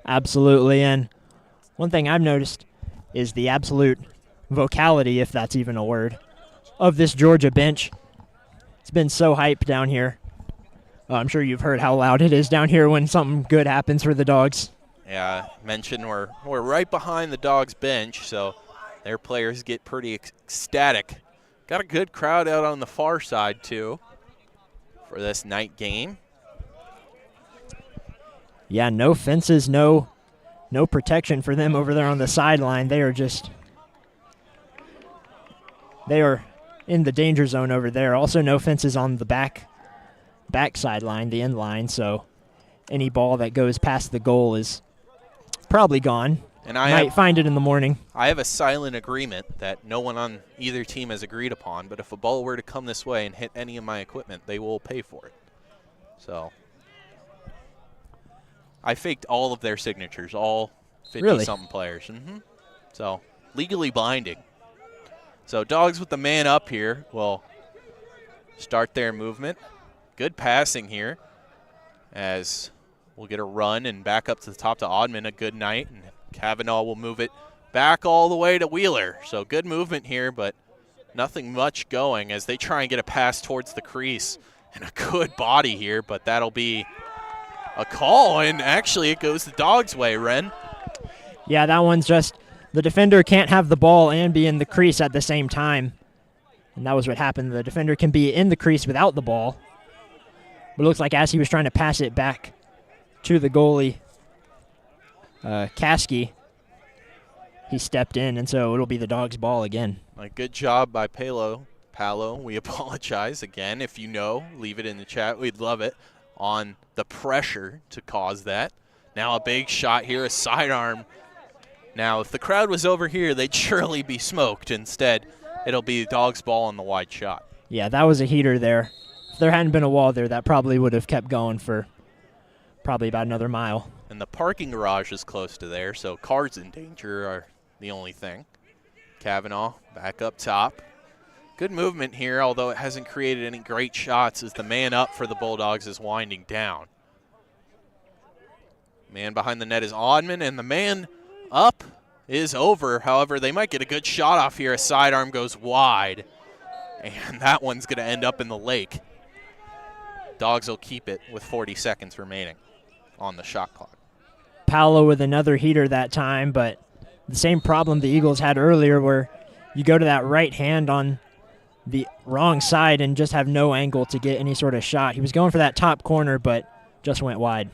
Absolutely, and one thing I've noticed is the absolute vocality, if that's even a word, of this Georgia bench. It's been so hyped down here. I'm sure you've heard how loud it is down here when something good happens for the Dogs. Yeah, mentioned we're right behind the Dogs bench, so their players get pretty ecstatic. Got a good crowd out on the far side, too, for this night game. Yeah, no fences, no protection for them over there on the sideline. They are in the danger zone over there. Also no fences on the back sideline, the end line, so any ball that goes past the goal is probably gone. And I might find it in the morning. I have a silent agreement that no one on either team has agreed upon, but if a ball were to come this way and hit any of my equipment, they will pay for it. So I faked all of their signatures, all 50-something players. So legally binding. So Dogs with the man up here will start their movement. Good passing here as we'll get a run and back up to the top to Oddman, a good night. And Kavanaugh will move it back all the way to Wheeler. So good movement here, but nothing much going as they try and get a pass towards the crease. And a good body here, but that'll be a call, and actually it goes the Dogs' way, Ren. Yeah, that one's just the defender can't have the ball and be in the crease at the same time. And that was what happened. The defender can be in the crease without the ball. But it looks like as he was trying to pass it back to the goalie, Kasky, he stepped in, and so it'll be the Dogs' ball again. A good job by Paolo. We apologize again. If you know, leave it in the chat. We'd love it. On the pressure to cause that. Now a big shot here, a sidearm. Now, if the crowd was over here, they'd surely be smoked. Instead, it'll be Dogs' ball on the wide shot. Yeah, that was a heater there. If there hadn't been a wall there, that probably would have kept going for probably about another mile. And the parking garage is close to there, so cars in danger are the only thing. Kavanaugh back up top. Good movement here, although it hasn't created any great shots as the man up for the Bulldogs is winding down. Man behind the net is Oddman, and the man up is over. However, they might get a good shot off here. A sidearm goes wide, and that one's going to end up in the lake. Dogs will keep it with 40 seconds remaining on the shot clock. Paolo with another heater that time, but the same problem the Eagles had earlier where you go to that right hand on the wrong side and just have no angle to get any sort of shot. He was going for that top corner, but just went wide.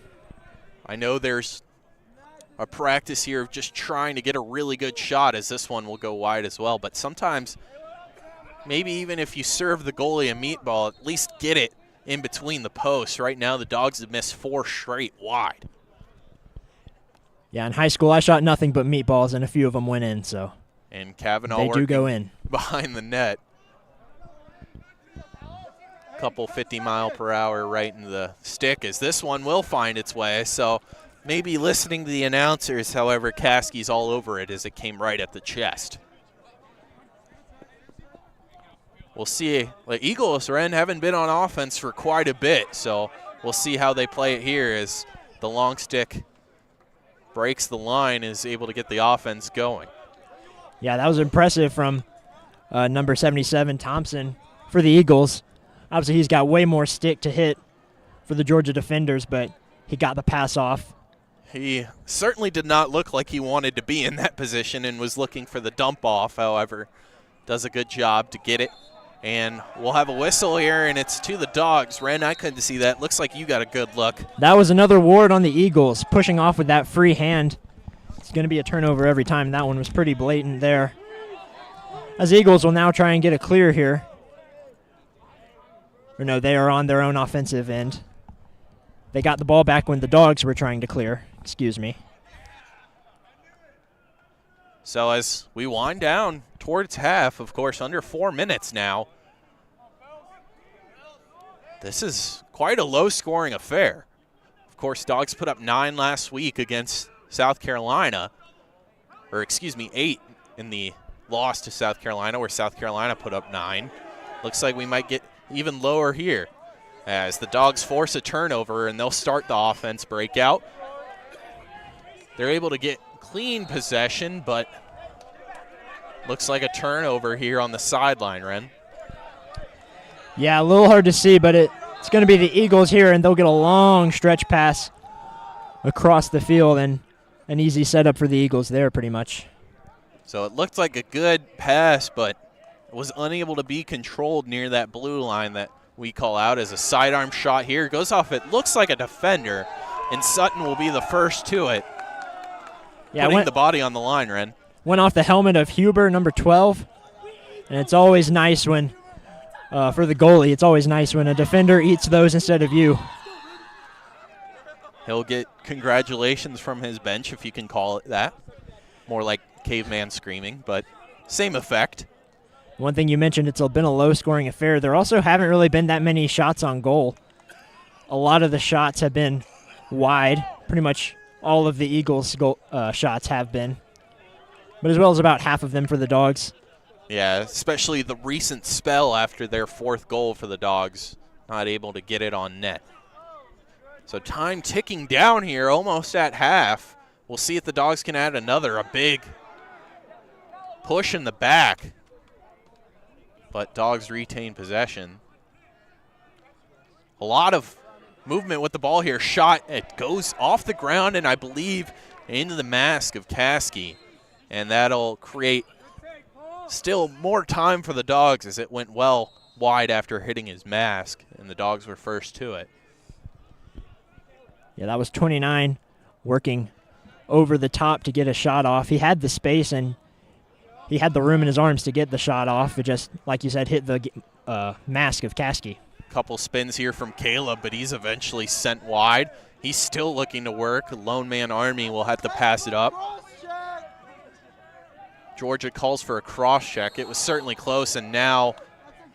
I know there's a practice here of just trying to get a really good shot, as this one will go wide as well. But sometimes, maybe even if you serve the goalie a meatball, at least get it in between the posts. Right now, the Dogs have missed 4 straight wide. Yeah, in high school, I shot nothing but meatballs, and a few of them went in, so and Kavanaugh they do go in behind the net. Couple 50-mile-per-hour right in the stick, as this one will find its way. So maybe listening to the announcers, however, Caskey's all over it as it came right at the chest. We'll see. The Eagles, Ren, haven't been on offense for quite a bit, so we'll see how they play it here as the long stick breaks the line, is able to get the offense going. Yeah, that was impressive from number 77, Thompson, for the Eagles. Obviously, he's got way more stick to hit for the Georgia defenders, but he got the pass off. He certainly did not look like he wanted to be in that position and was looking for the dump off. However, does a good job to get it. And we'll have a whistle here, and it's to the Dogs. Ren, I couldn't see that. Looks like you got a good look. That was another ward on the Eagles, pushing off with that free hand. It's going to be a turnover every time. That one was pretty blatant there. As Eagles will now try and get a clear here. Or no, they are on their own offensive end. They got the ball back when the Dogs were trying to clear. Excuse me. So as we wind down towards half, of course, under 4 minutes now, this is quite a low-scoring affair. Of course, Dogs put up 9 last week against South Carolina, or excuse me, 8 in the loss to South Carolina, where South Carolina put up 9. Looks like we might get even lower here as the Dogs force a turnover, and they'll start the offense breakout. They're able to get clean possession, but looks like a turnover here on the sideline, Ren. Yeah, a little hard to see, but it's going to be the Eagles here, and they'll get a long stretch pass across the field, and an easy setup for the Eagles there pretty much. So it looked like a good pass, but was unable to be controlled near that blue line that we call out as a sidearm shot here. Goes off, it looks like a defender, and Sutton will be the first to it. Yeah, putting the body on the line, Ren. Went off the helmet of Huber, number 12. And it's always nice when, for the goalie, it's always nice when a defender eats those instead of you. He'll get congratulations from his bench, if you can call it that. More like caveman screaming, but same effect. One thing you mentioned, it's been a low-scoring affair. There also haven't really been that many shots on goal. A lot of the shots have been wide. Pretty much all of the Eagles' goal, shots have been. But as well as about half of them for the Dogs. Yeah, especially the recent spell after their 4th goal for the Dogs. Not able to get it on net. So time ticking down here, almost at half. We'll see if the Dogs can add another, a big push in the back. But Dogs retain possession. A lot of movement with the ball here. Shot, it goes off the ground and I believe into the mask of Caskey. And that'll create still more time for the Dogs as it went well wide after hitting his mask. And the Dogs were first to it. Yeah, that was 29 working over the top to get a shot off. He had the space and he had the room in his arms to get the shot off. It just, like you said, hit the mask of Caskey. Couple spins here from Caleb, but he's eventually sent wide. He's still looking to work. Lone man Army will have to pass it up. Georgia calls for a cross check. It was certainly close, and now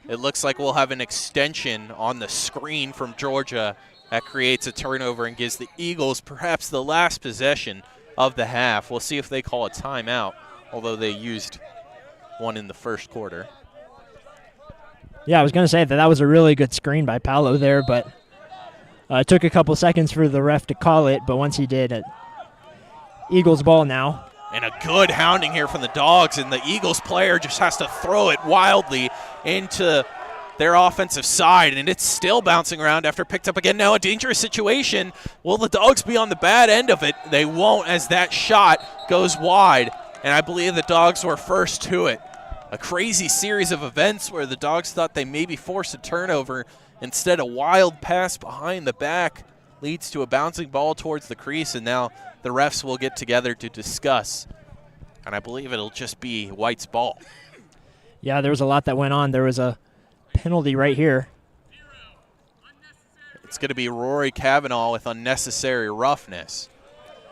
it looks like we'll have an extension on the screen from Georgia that creates a turnover and gives the Eagles perhaps the last possession of the half. We'll see if they call a timeout, although they used one in the first quarter. Yeah, I was going to say that was a really good screen by Paolo there, but it took a couple seconds for the ref to call it, but once he did, Eagles ball now. And a good hounding here from the Dogs, and the Eagles player just has to throw it wildly into their offensive side, and it's still bouncing around after picked up again. Now a dangerous situation. Will the Dogs be on the bad end of it? They won't, as that shot goes wide, and I believe the Dogs were first to it. A crazy series of events where the Dogs thought they maybe forced a turnover. Instead, a wild pass behind the back leads to a bouncing ball towards the crease, and now the refs will get together to discuss. And I believe it'll just be White's ball. Yeah, there was a lot that went on. There was a penalty right here. It's going to be Rory Cavanaugh with unnecessary roughness.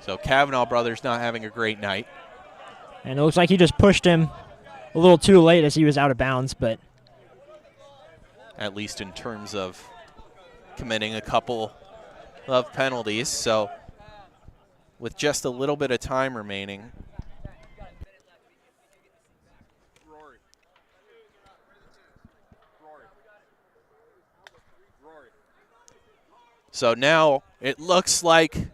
So Cavanaugh brothers not having a great night. And it looks like he just pushed him a little too late as he was out of bounds, but at least in terms of committing a couple of penalties. So with just a little bit of time remaining, so now it looks like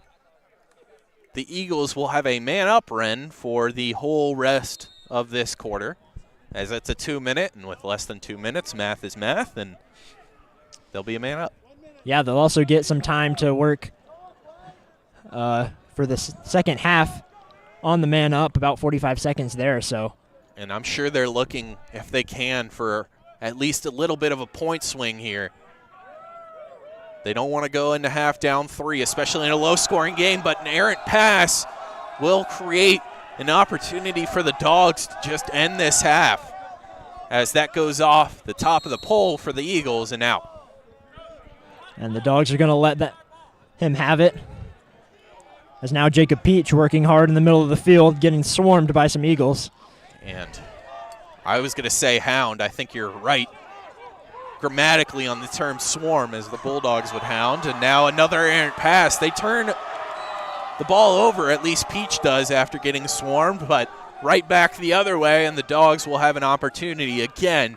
the Eagles will have a man-up run for the whole rest of this quarter, as it's a 2-minute, and with less than 2 minutes, math is math, and there'll be a man-up. Yeah, they'll also get some time to work for the second half on the man-up, about 45 seconds there. So, and I'm sure they're looking, if they can, for at least a little bit of a point swing here. They don't want to go into half down 3, especially in a low-scoring game, but an errant pass will create an opportunity for the Dawgs to just end this half as that goes off the top of the pole for the Eagles and out. And the Dawgs are going to let him have it, as now Jacob Peach working hard in the middle of the field, getting swarmed by some Eagles. And I was going to say hound. I think you're right grammatically on the term swarm, as the Bulldogs would hound. And now another errant pass. They turn the ball over, at least Peach does, after getting swarmed, but right back the other way, and the Dawgs will have an opportunity again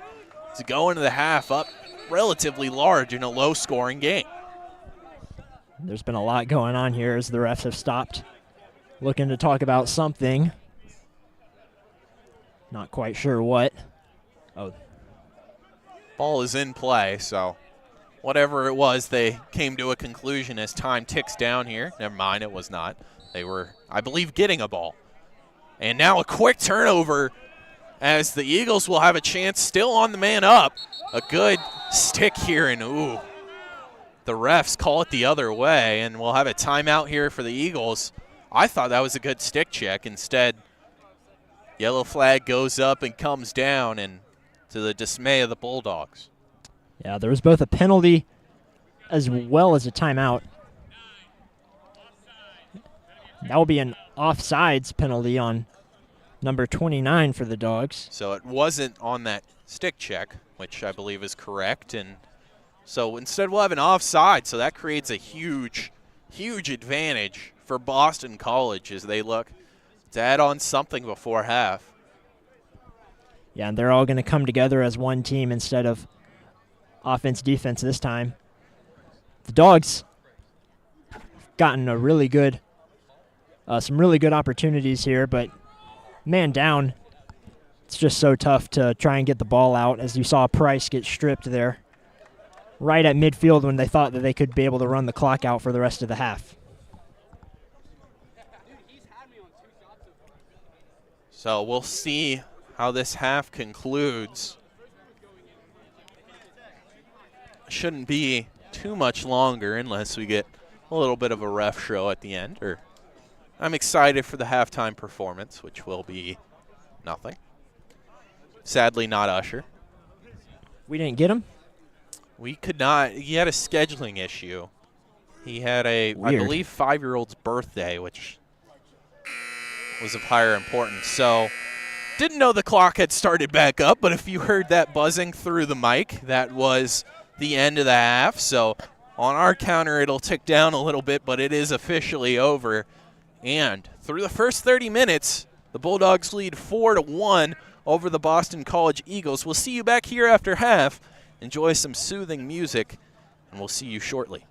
to go into the half up relatively large in a low-scoring game. There's been a lot going on here as the refs have stopped looking to talk about something. Not quite sure what. Oh. Ball is in play, so whatever it was, they came to a conclusion as time ticks down here. Never mind, it was not. They were, I believe, getting a ball. And now a quick turnover as the Eagles will have a chance still on the man up. A good stick here, and ooh, the refs call it the other way, and we'll have a timeout here for the Eagles. I thought that was a good stick check. Instead, yellow flag goes up and comes down, and to the dismay of the Bulldogs. Yeah, there was both a penalty as well as a timeout. That will be an offsides penalty on number 29 for the Dawgs. So it wasn't on that stick check, which I believe is correct. And so instead we'll have an offside, so that creates a huge, huge advantage for Boston College as they look to add on something before half. Yeah, and they're all going to come together as one team instead of offense, defense this time. The Dawgs have gotten a really good, some really good opportunities here, but man down, it's just so tough to try and get the ball out, as you saw Price get stripped there right at midfield when they thought that they could be able to run the clock out for the rest of the half. So we'll see how this half concludes. Shouldn't be too much longer unless we get a little bit of a ref show at the end. I'm excited for the halftime performance, which will be nothing. Sadly, not Usher. We didn't get him? We could not. He had a scheduling issue. He had a, Weird. I believe, 5-year-old's birthday, which was of higher importance. So didn't know the clock had started back up, but if you heard that buzzing through the mic, that was the end of the half. So on our counter, it'll tick down a little bit, but it is officially over. And through the first 30 minutes, the Bulldogs lead 4-1 over the Boston College Eagles. We'll see you back here after half. Enjoy some soothing music, and we'll see you shortly.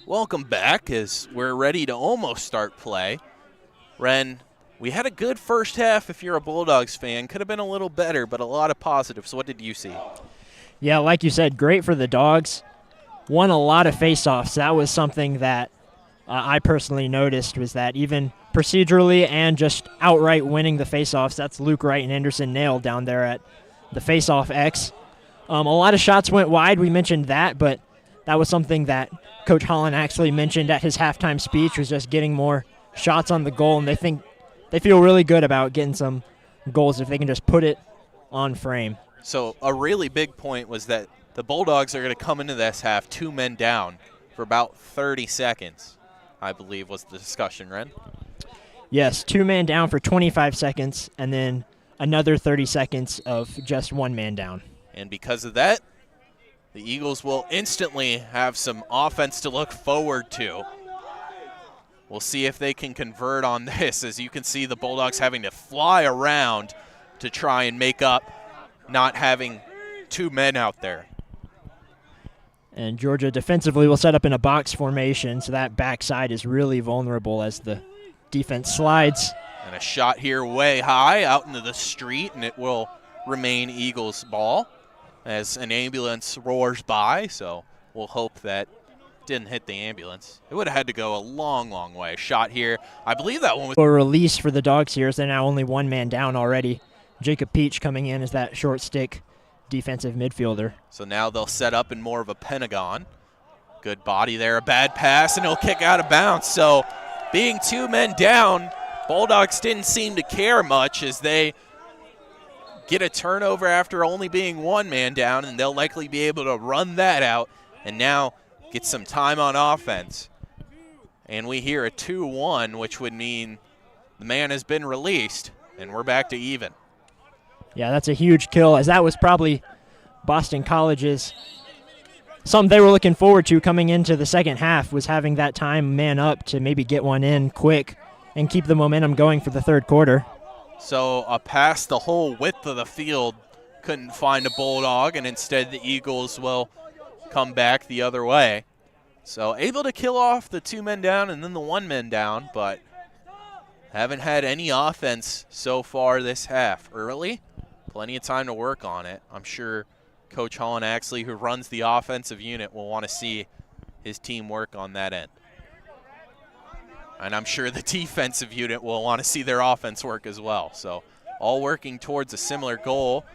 Welcome back as we're ready to almost start play. Ren, we had a good first half if you're a Bulldogs fan. Could have been a little better, but a lot of positives. What did you see? Yeah, like you said, great for the Dogs. Won a lot of face-offs. That was something that I personally noticed, was that even procedurally and just outright winning the face-offs, that's Luke Wright and Anderson Nail down there at the face-off X. A lot of shots went wide. We mentioned that, but that was something that Coach Holland actually mentioned at his halftime speech, was just getting more shots on the goal, and they feel really good about getting some goals if they can just put it on frame. So a really big point was that the Bulldogs are going to come into this half 2 men down for about 30 seconds, I believe was the discussion, Ren. Yes, 2 men down for 25 seconds, and then another 30 seconds of just 1 man down. And because of that, the Eagles will instantly have some offense to look forward to. We'll see if they can convert on this. As you can see, the Bulldogs having to fly around to try and make up not having 2 men out there. And Georgia defensively will set up in a box formation, so that backside is really vulnerable as the defense slides. And a shot here way high out into the street, and it will remain Eagles ball as an ambulance roars by, so we'll hope that didn't hit the ambulance. It would have had to go a long, long way. Shot here. I believe that one was a release for the Dogs here, as they're now only 1 man down already. Jacob Peach coming in as that short stick defensive midfielder. So now they'll set up in more of a pentagon. Good body there, a bad pass, and he'll kick out of bounds. So being 2 men down, Bulldogs didn't seem to care much as they get a turnover after only being 1 man down, and they'll likely be able to run that out and now get some time on offense. And we hear a 2-1, which would mean the man has been released, and we're back to even. Yeah, that's a huge kill, as that was probably Boston College's something they were looking forward to coming into the second half, was having that time man up to maybe get one in quick and keep the momentum going for the third quarter. So a pass the whole width of the field, couldn't find a Bulldog, and instead the Eagles will come back the other way. So able to kill off the 2 men down and then the 1 man down, but haven't had any offense so far this half. Early, plenty of time to work on it. I'm sure Coach Holland Axley, who runs the offensive unit, will want to see his team work on that end. And I'm sure the defensive unit will want to see their offense work as well. So all working towards a similar goal.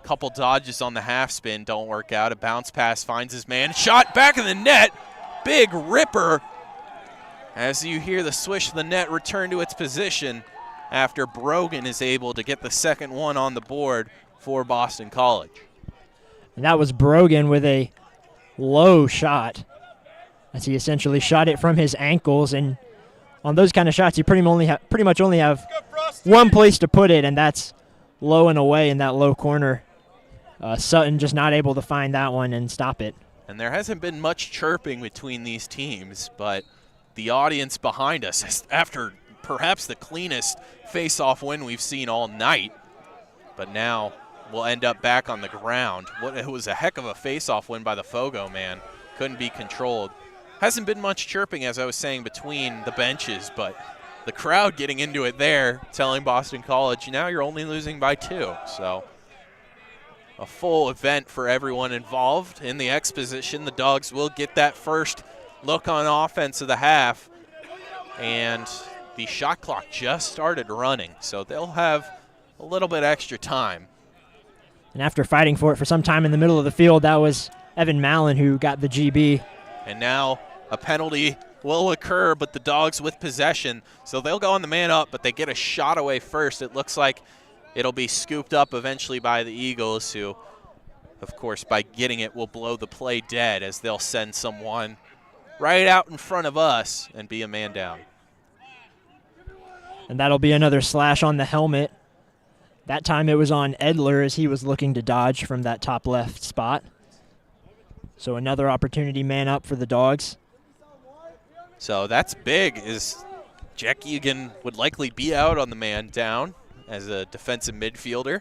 Couple dodges on the half spin don't work out. A bounce pass finds his man. Shot back of the net. Big ripper. As you hear the swish of the net return to its position after Brogan is able to get the second one on the board for Boston College. And that was Brogan with a low shot, as he essentially shot it from his ankles. And on those kind of shots, you pretty much only have one place to put it, and that's low and away in that low corner. Sutton just not able to find that one and stop it. And there hasn't been much chirping between these teams, but the audience behind us, after perhaps the cleanest face-off win we've seen all night, but now we'll end up back on the ground. It was a heck of a face-off win by the Fogo, man. Couldn't be controlled. Hasn't been much chirping, as I was saying, between the benches, but the crowd getting into it there, telling Boston College, now you're only losing by 2. So a full event for everyone involved. In the X position, the Dogs will get that first look on offense of the half. And the shot clock just started running, so they'll have a little bit extra time. And after fighting for it for some time in the middle of the field, that was Evan Mallon who got the GB. And now a penalty will occur, but the Dogs with possession, so they'll go on the man up, but they get a shot away first. It looks like it'll be scooped up eventually by the Eagles, who, of course, by getting it will blow the play dead, as they'll send someone right out in front of us and be a man down. And that'll be another slash on the helmet. That time it was on Edler as he was looking to dodge from that top left spot. So another opportunity man up for the Dogs. So that's big, as Jack Egan would likely be out on the man down as a defensive midfielder.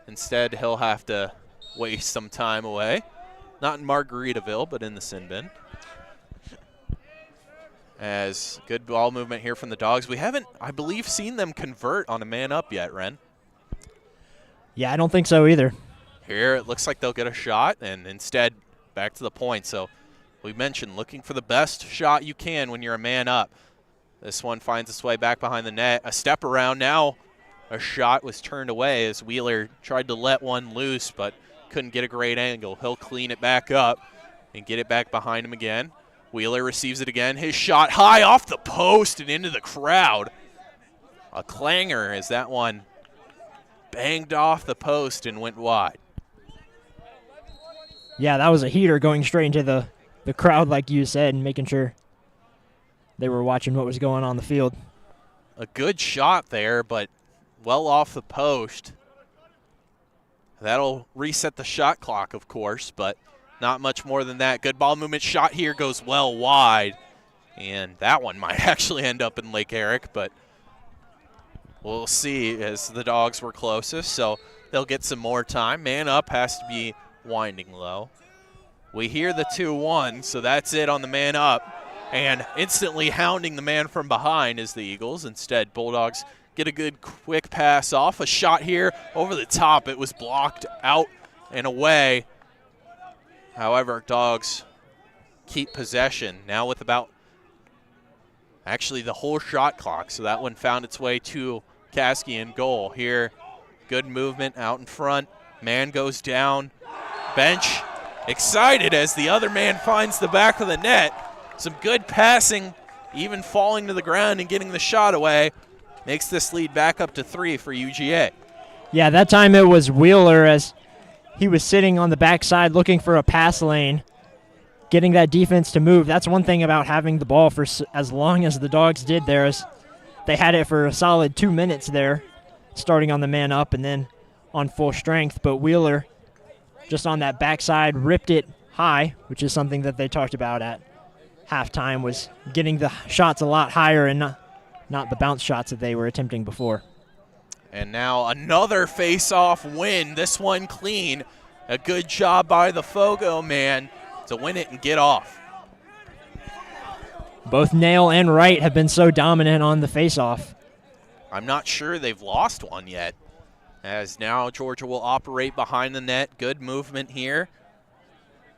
Instead, he'll have to waste some time away. Not in Margaritaville, but in the sin bin. As good ball movement here from the Dogs. We haven't, I believe, seen them convert on a man up yet, Ren. Yeah, I don't think so either. Here it looks like they'll get a shot, and instead back to the point. So we mentioned looking for the best shot you can when you're a man up. This one finds its way back behind the net. A step around now. A shot was turned away as Wheeler tried to let one loose, but couldn't get a great angle. He'll clean it back up and get it back behind him again. Wheeler receives it again. His shot high off the post and into the crowd. A clanger as that one banged off the post and went wide. Yeah, that was a heater going straight into the crowd, like you said, and making sure they were watching what was going on the field. A good shot there, but well off the post. That'll reset the shot clock, of course, but not much more than that. Good ball movement. Shot here goes well wide. And that one might actually end up in Lake Eric, but we'll see, as the Dogs were closest. So they'll get some more time. Man up has to be winding low. We hear the 2-1, so that's it on the man up. And instantly hounding the man from behind is the Eagles. Instead, Bulldogs get a good quick pass off. A shot here over the top. It was blocked out and away. However, Dogs keep possession now with about actually the whole shot clock. So that one found its way to Kasky in goal. Here, good movement out in front. Man goes down. Bench excited as the other man finds the back of the net. Some good passing, even falling to the ground and getting the shot away. Makes this lead back up to 3 for UGA. Yeah, that time it was Wheeler as he was sitting on the backside looking for a pass lane, getting that defense to move. That's one thing about having the ball for as long as the Dogs did there, is they had it for a solid 2 minutes there, starting on the man up and then on full strength. But Wheeler, just on that backside, ripped it high, which is something that they talked about at halftime, was getting the shots a lot higher and not the bounce shots that they were attempting before. And now another face-off win. This one clean. A good job by the Fogo man to win it and get off. Both Nail and Wright have been so dominant on the face-off. I'm not sure they've lost one yet, as now Georgia will operate behind the net. Good movement here,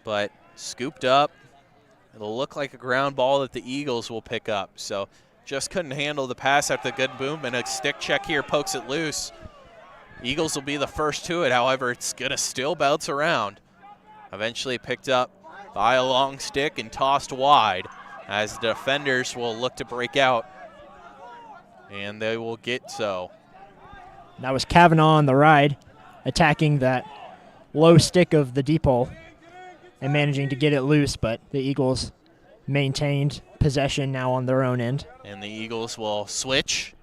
but scooped up. It'll look like a ground ball that the Eagles will pick up. So just couldn't handle the pass after the good movement. A stick check here pokes it loose. Eagles will be the first to it. However, it's going to still bounce around. Eventually picked up by a long stick and tossed wide, as the defenders will look to break out. And they will get so. That was Kavanaugh on the ride, attacking that low stick of the deep hole and managing to get it loose, but the Eagles maintained possession now on their own end. And the Eagles will switch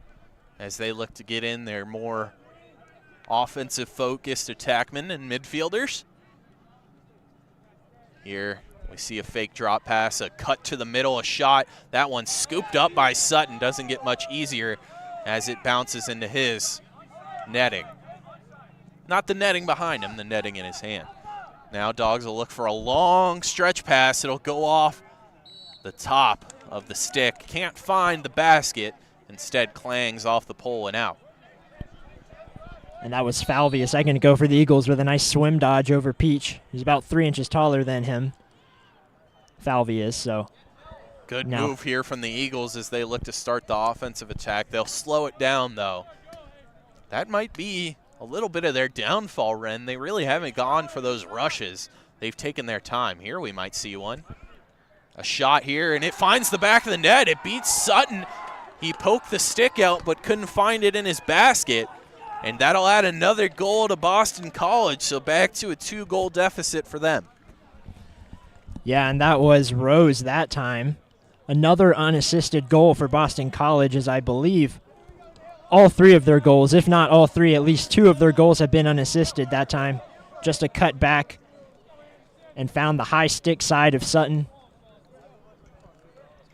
as they look to get in their more offensive-focused attackmen and midfielders. Here we see a fake drop pass, a cut to the middle, a shot. That one scooped up by Sutton. Doesn't get much easier as it bounces into his netting. Not the netting behind him, the netting in his hand. Now Dawgs will look for a long stretch pass. It'll go off the top of the stick. Can't find the basket, Instead, clangs off the pole and out. And that was Falvey, a second to go for the Eagles with a nice swim dodge over Peach. He's about 3 inches taller than him. Falvey is, so. Good move here from the Eagles as they look to start the offensive attack. They'll slow it down, though. That might be a little bit of their downfall, Ren. They really haven't gone for those rushes. They've taken their time. Here we might see one. A shot here, and it finds the back of the net. It beats Sutton. He poked the stick out but couldn't find it in his basket. And that'll add another goal to Boston College, so back to a 2-goal deficit for them. Yeah, and that was Rose that time. Another unassisted goal for Boston College, as I believe all 3 of their goals, if not all 3, at least 2 of their goals have been unassisted that time. Just a cut back and found the high stick side of Sutton.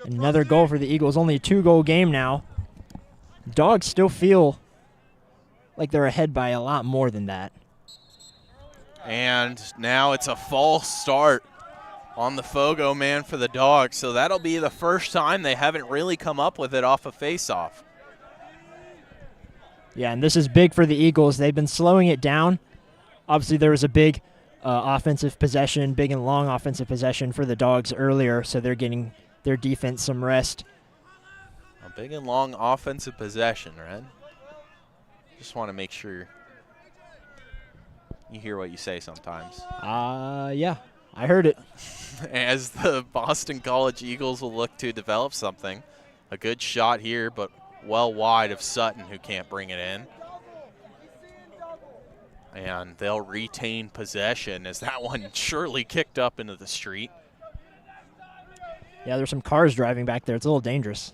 Another goal for the Eagles, only a 2-goal game now. Dogs still feel like they're ahead by a lot more than that. And now it's a false start on the Fogo man for the Dogs, so that'll be the first time they haven't really come up with it off a face-off. Yeah, and this is big for the Eagles. They've been slowing it down. Obviously, there was a big offensive possession, big and long offensive possession for the Dogs earlier, so they're getting their defense some rest. A big and long offensive possession, Red. Just want to make sure you hear what you say sometimes. Yeah, I heard it. As the Boston College Eagles will look to develop something. A good shot here, but well wide of Sutton, who can't bring it in. And they'll retain possession as that one surely kicked up into the street. Yeah, there's some cars driving back there. It's a little dangerous.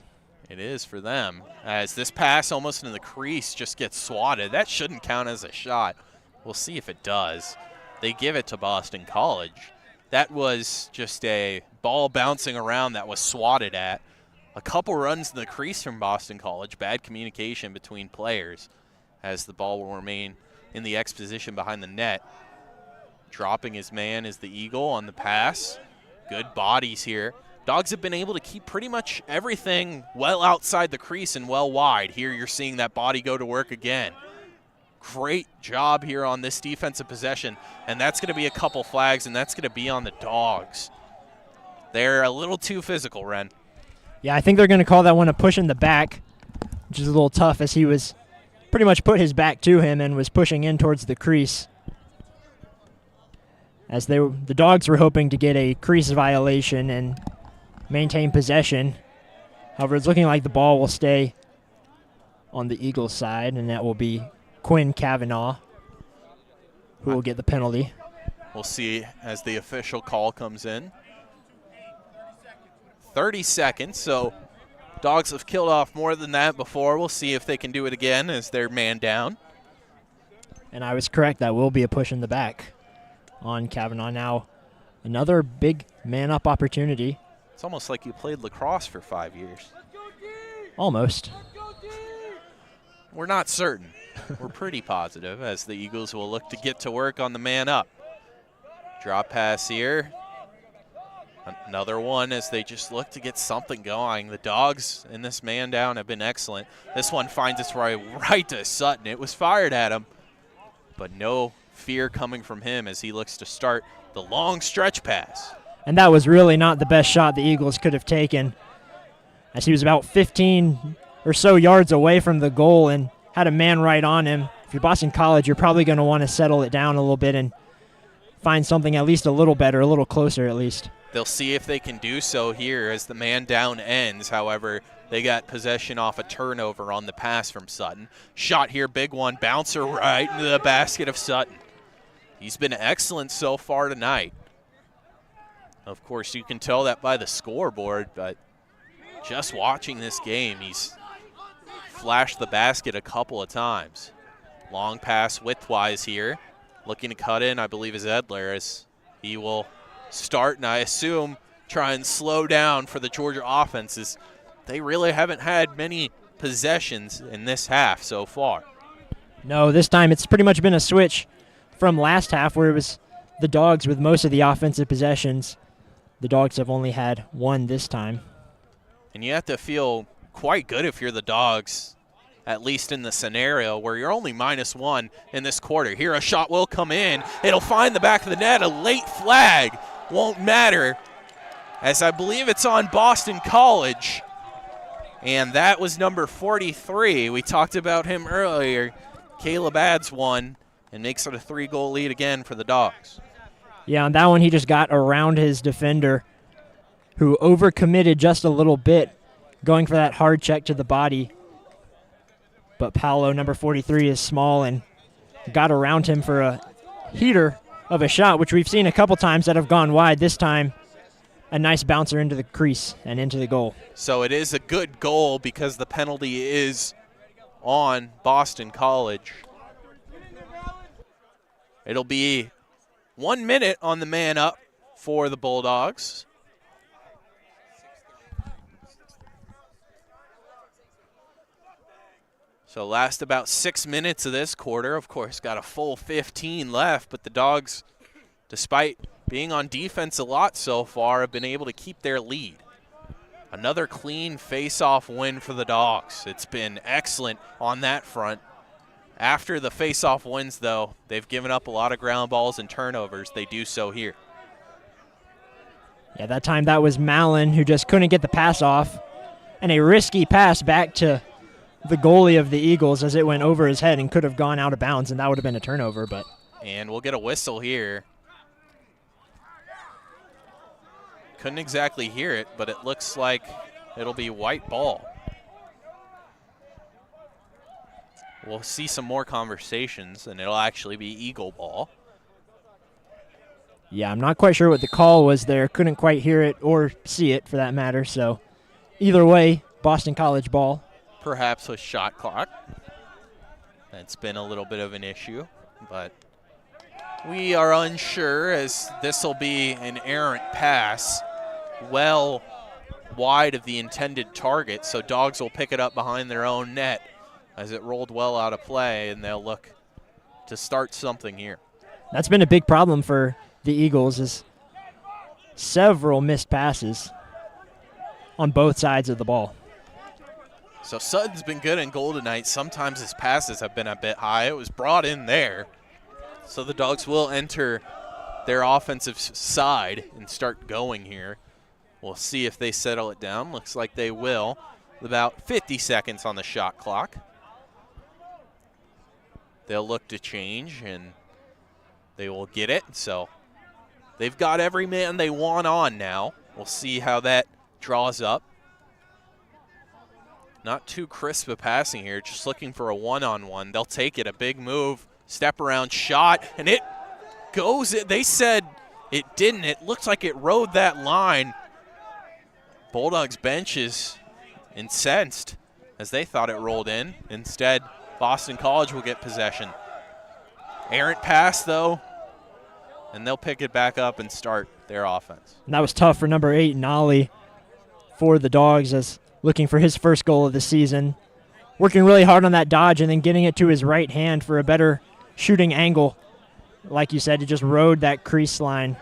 It is for them, as this pass almost into the crease just gets swatted. That shouldn't count as a shot. We'll see if it does. They give it to Boston College. That was just a ball bouncing around that was swatted at. A couple runs in the crease from Boston College. Bad communication between players as the ball will remain in the X position behind the net. Dropping his man is the Eagle on the pass. Good bodies here. Dogs have been able to keep pretty much everything well outside the crease and well wide. Here you're seeing that body go to work again. Great job here on this defensive possession, and that's going to be a couple flags, and that's going to be on the Dogs. They're a little too physical, Ren. Yeah, I think they're going to call that one a push in the back, which is a little tough as he was pretty much put his back to him and was pushing in towards the crease. As the Dogs were hoping to get a crease violation and maintain possession. However, it's looking like the ball will stay on the Eagles side, and that will be Quinn Kavanaugh who will get the penalty. We'll see as the official call comes in. 30 seconds, so Dogs have killed off more than that before. We'll see if they can do it again as they're man down. And I was correct. That will be a push in the back on Kavanaugh. Now, another big man-up opportunity. It's almost like you played lacrosse for 5 years. Almost. We're not certain. We're pretty positive as the Eagles will look to get to work on the man up. Drop pass here. Another one as they just look to get something going. The Dogs in this man down have been excellent. This one finds its way right to Sutton. It was fired at him, but no fear coming from him as he looks to start the long stretch pass. And that was really not the best shot the Eagles could have taken, as he was about 15 or so yards away from the goal and had a man right on him. If you're Boston College, you're probably going to want to settle it down a little bit and find something at least a little better, a little closer at least. They'll see if they can do so here as the man down ends. However, they got possession off a turnover on the pass from Sutton. Shot here, big one, bouncer right into the basket of Sutton. He's been excellent so far tonight. Of course, you can tell that by the scoreboard, but just watching this game, he's flashed the basket a couple of times. Long pass widthwise here. Looking to cut in, I believe, is Edler as he will start, and I assume try and slow down for the Georgia offenses. They really haven't had many possessions in this half so far. No, this time it's pretty much been a switch from last half where it was the Dogs with most of the offensive possessions. The Dogs have only had one this time. And you have to feel quite good if you're the Dogs, at least in the scenario where you're only -1 in this quarter. Here a shot will come in. It'll find the back of the net. A late flag won't matter, as I believe it's on Boston College. And that was number 43. We talked about him earlier. Caleb adds one and makes it a 3-goal lead again for the Dogs. Yeah, on that one he just got around his defender, who overcommitted just a little bit, going for that hard check to the body. But Paolo, number 43, is small and got around him for a heater of a shot, which we've seen a couple times that have gone wide. This time, a nice bouncer into the crease and into the goal. So it is a good goal because the penalty is on Boston College. It'll be 1 minute on the man up for the Bulldogs. So last about 6 minutes of this quarter. Of course, got a full 15 left, but the Dogs, despite being on defense a lot so far, have been able to keep their lead. Another clean face-off win for the Dogs. It's been excellent on that front. After the face-off wins, though, they've given up a lot of ground balls and turnovers. They do so here. Yeah, that time that was Mallon who just couldn't get the pass off. And a risky pass back to the goalie of the Eagles as it went over his head and could have gone out of bounds, and that would have been a turnover. But and we'll get a whistle here. Couldn't exactly hear it, but it looks like it'll be white ball. We'll see some more conversations, and it'll actually be Eagle ball. Yeah, I'm not quite sure what the call was there. Couldn't quite hear it or see it for that matter. So either way, Boston College ball. Perhaps a shot clock. That's been a little bit of an issue, but we are unsure, as this will be an errant pass well wide of the intended target, so Dogs will pick it up behind their own net as it rolled well out of play, and they'll look to start something here. That's been a big problem for the Eagles, is several missed passes on both sides of the ball. So Sutton's been good in goal tonight. Sometimes his passes have been a bit high. It was brought in there. So the Dogs will enter their offensive side and start going here. We'll see if they settle it down. Looks like they will. About 50 seconds on the shot clock. They'll look to change, and they will get it. So they've got every man they want on now. We'll see how that draws up. Not too crisp a passing here, just looking for a one-on-one. They'll take it, a big move, step around shot, and it goes. They said it didn't. It looks like it rode that line. Bulldogs bench is incensed, as they thought it rolled in. Instead, Boston College will get possession. Errant pass, though, and they'll pick it back up and start their offense. And that was tough for number 8, Nolly, for the Dogs, as looking for his first goal of the season. Working really hard on that dodge and then getting it to his right hand for a better shooting angle. Like you said, it just rode that crease line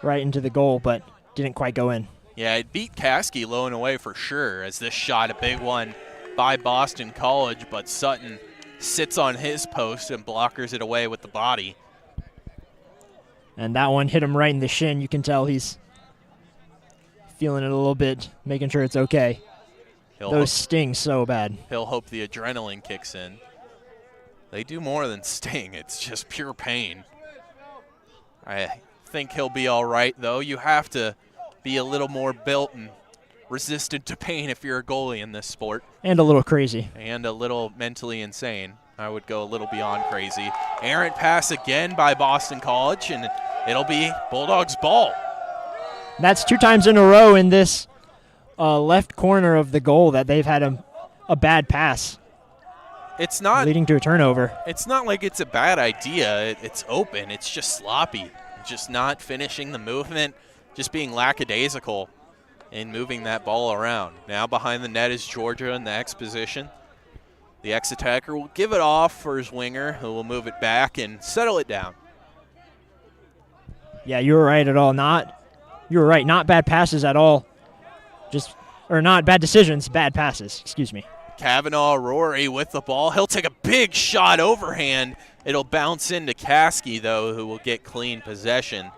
right into the goal, but didn't quite go in. Yeah, it beat Caskey low and away for sure, as this shot, a big one by Boston College, but Sutton sits on his post and blockers it away with the body. And that one hit him right in the shin. You can tell he's feeling it a little bit, making sure it's okay. Those sting so bad. He'll hope the adrenaline kicks in. They do more than sting. It's just pure pain. I think he'll be all right, though. You have to be a little more built and resistant to pain if you're a goalie in this sport. And a little crazy. And a little mentally insane. I would go a little beyond crazy. Errant pass again by Boston College, and it'll be Bulldogs ball. That's 2 times in a row in this left corner of the goal that they've had a bad pass. It's not leading to a turnover. It's not like it's a bad idea. It's open. It's just sloppy. Just not finishing the movement, just being lackadaisical in moving that ball around. Now behind the net is Georgia in the X position. The ex-attacker will give it off for his winger, who will move it back and settle it down. Yeah, you were right at all. You were right. Not bad passes at all. Just Or not bad decisions, bad passes, excuse me. Kavanaugh Rory with the ball. He'll take a big shot overhand. It'll bounce into Caskey, though, who will get clean possession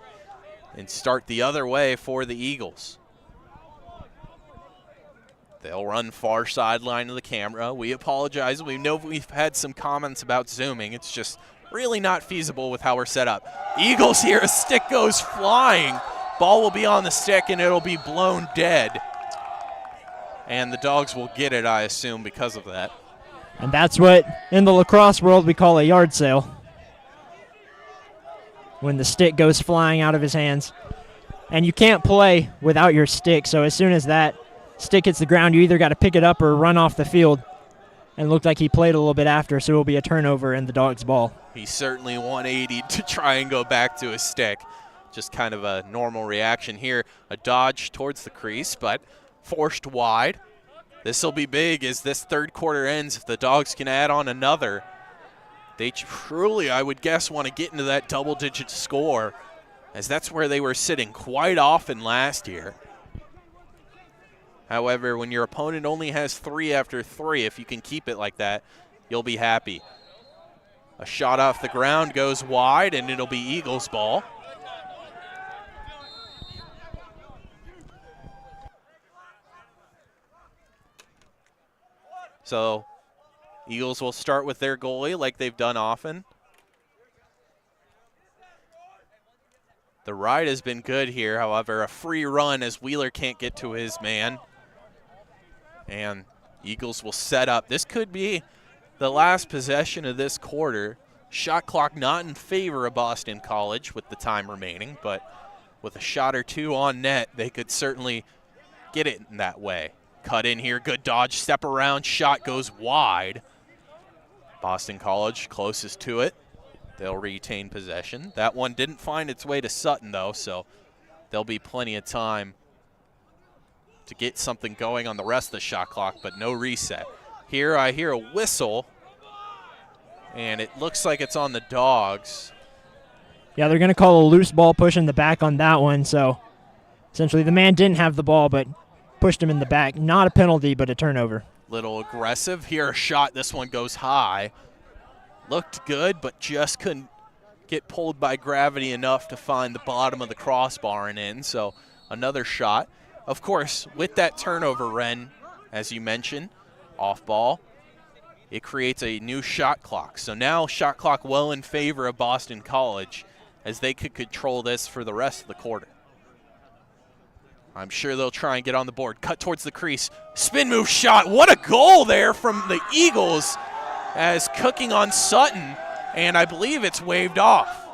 and start the other way for the Eagles. They'll run far sideline of the camera. We apologize. We know we've had some comments about zooming. It's just really not feasible with how we're set up. Eagles here, a stick goes flying. Ball will be on the stick, and it'll be blown dead. And the Dogs will get it, I assume, because of that. And that's what, in the lacrosse world, we call a yard sale. When the stick goes flying out of his hands. And you can't play without your stick, so as soon as that stick hits the ground, you either got to pick it up or run off the field. And it looked like he played a little bit after, so it will be a turnover in the Dogs' ball. He certainly 180'd to try and go back to his stick. Just kind of a normal reaction here. A dodge towards the crease, but forced wide. This will be big as this third quarter ends. If the Dogs can add on another, they truly, I would guess, want to get into that double-digit score, as that's where they were sitting quite often last year. However, when your opponent only has 3 after 3, if you can keep it like that, you'll be happy. A shot off the ground goes wide, and it'll be Eagles' ball. So Eagles will start with their goalie like they've done often. The ride has been good here, however, a free run as Wheeler can't get to his man. And Eagles will set up. This could be the last possession of this quarter. Shot clock not in favor of Boston College with the time remaining, but with a shot or two on net, they could certainly get it in that way. Cut in here, good dodge, step around, shot goes wide. Boston College closest to it. They'll retain possession. That one didn't find its way to Sutton, though, so there'll be plenty of time to get something going on the rest of the shot clock, but no reset. Here I hear a whistle, and it looks like it's on the Dogs. Yeah, they're going to call a loose ball push in the back on that one, so essentially the man didn't have the ball, but pushed him in the back. Not a penalty, but a turnover. Little aggressive. Here a shot. This one goes high. Looked good, but just couldn't get pulled by gravity enough to find the bottom of the crossbar and in. So another shot. Of course, with that turnover, Ren, as you mentioned, off ball, it creates a new shot clock. So now shot clock well in favor of Boston College, as they could control this for the rest of the quarter. I'm sure they'll try and get on the board. Cut towards the crease. Spin move shot. What a goal there from the Eagles, as cooking on Sutton, and I believe it's waved off.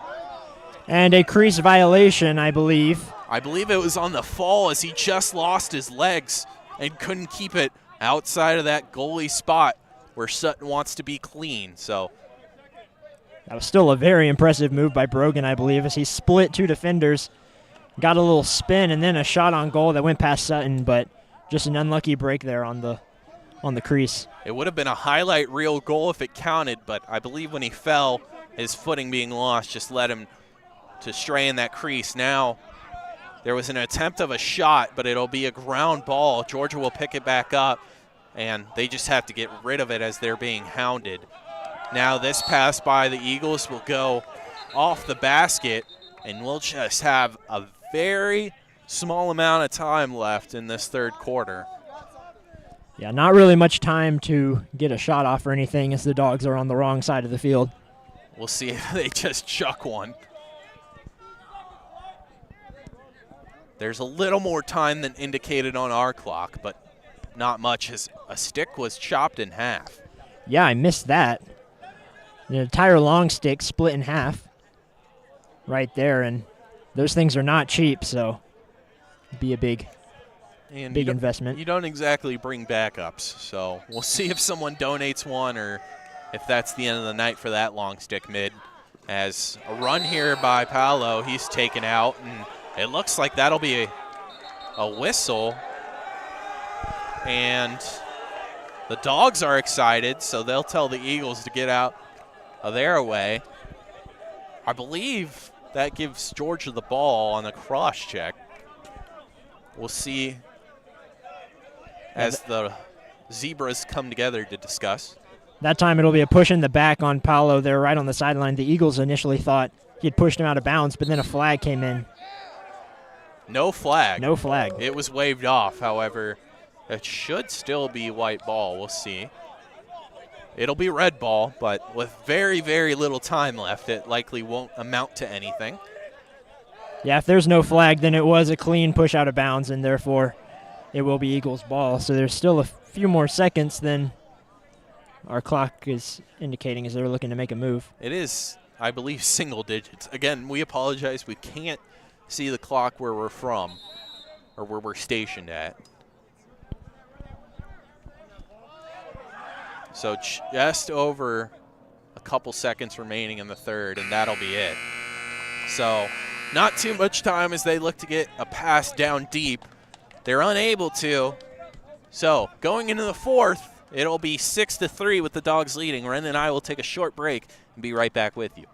And a crease violation, I believe. I believe it was on the fall, as he just lost his legs and couldn't keep it outside of that goalie spot where Sutton wants to be clean. So that was still a very impressive move by Brogan, I believe, as he split 2 defenders, got a little spin, and then a shot on goal that went past Sutton, but just an unlucky break there on the crease. It would have been a highlight reel goal if it counted, but I believe when he fell, his footing being lost just led him to stray in that crease. Now there was an attempt of a shot, but it'll be a ground ball. Georgia will pick it back up, and they just have to get rid of it as they're being hounded. Now this pass by the Eagles will go off the basket, and we'll just have a very small amount of time left in this third quarter. Yeah, not really much time to get a shot off or anything, as the Dogs are on the wrong side of the field. We'll see if they just chuck one. There's a little more time than indicated on our clock, but not much, as a stick was chopped in half. Yeah, I missed that. An entire long stick split in half right there, and those things are not cheap, so it'd be a big investment. You don't exactly bring backups, so we'll see if someone donates one or if that's the end of the night for that long stick mid. As a run here by Paolo, he's taken out, and it looks like that'll be a whistle. And the Dogs are excited, so they'll tell the Eagles to get out of their way. I believe that gives Georgia the ball on the cross check. We'll see as the Zebras come together to discuss. That time it'll be a push in the back on Paolo there right on the sideline. The Eagles initially thought he had pushed him out of bounds, but then a flag came in. No flag. No flag. It was waved off, however. It should still be white ball. We'll see. It'll be red ball, but with very, very little time left, it likely won't amount to anything. Yeah, if there's no flag, then it was a clean push out of bounds, and therefore it will be Eagles ball. So there's still a few more seconds than our clock is indicating as they're looking to make a move. It is, I believe, single digits. Again, we apologize. We can't see the clock where we're from or where we're stationed at. So just over a couple seconds remaining in the third, and that'll be it. So not too much time as they look to get a pass down deep. They're unable to. So going into the fourth, it'll be 6-3 with the Dogs leading. Ren and I will take a short break and be right back with you.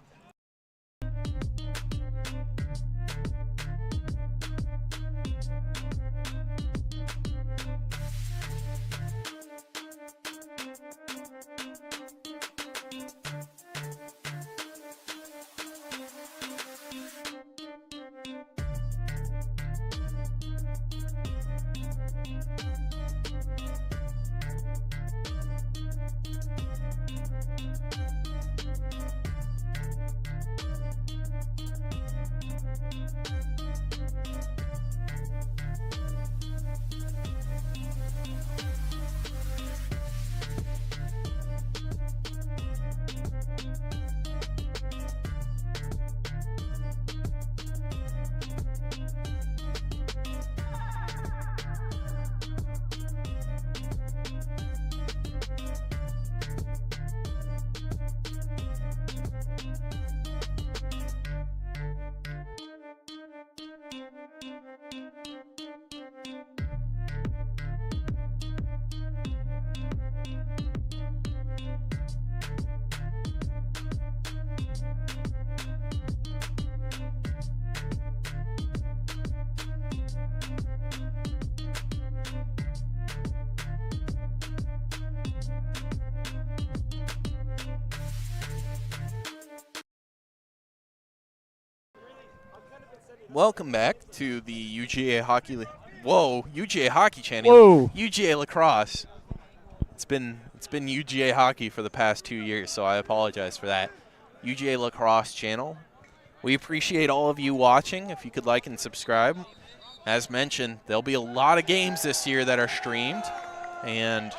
Welcome back to the UGA Hockey UGA Hockey Channel. Whoa. UGA Lacrosse. It's been UGA Hockey for the past 2 years, so I apologize for that. UGA Lacrosse Channel. We appreciate all of you watching. If you could like and subscribe. As mentioned, there'll be a lot of games this year that are streamed, and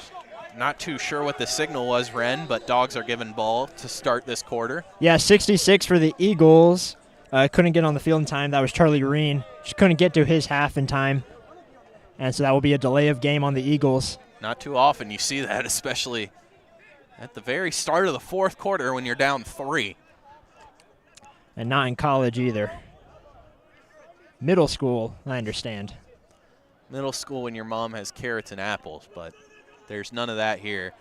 not too sure what the signal was, Ren, but Dogs are given ball to start this quarter. Yeah, 66 for the Eagles. Couldn't get on the field in time. That was Charlie Reen. Just couldn't get to his half in time. And so that will be a delay of game on the Eagles. Not too often you see that, especially at the very start of the fourth quarter when you're down 3. And not in college either. Middle school, I understand. Middle school when your mom has carrots and apples, but there's none of that here.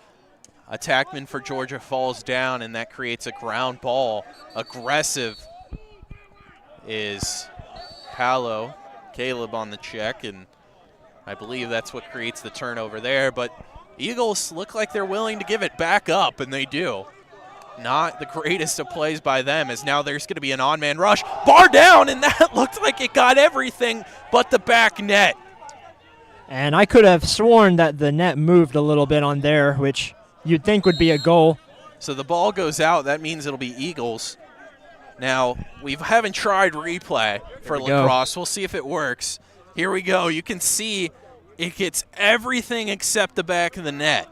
Attackman for Georgia falls down, and that creates a ground ball. Aggressive is Paolo. Caleb on the check, and I believe that's what creates the turnover there. But Eagles look like they're willing to give it back up, and they do. Not the greatest of plays by them, as now there's going to be an on-man rush. Bar down, and that looked like it got everything but the back net. And I could have sworn that the net moved a little bit on there, which you'd think would be a goal. So the ball goes out. That means it'll be Eagles. Now, we haven't tried replay for lacrosse. We'll see if it works. Here we go. You can see it gets everything except the back of the net.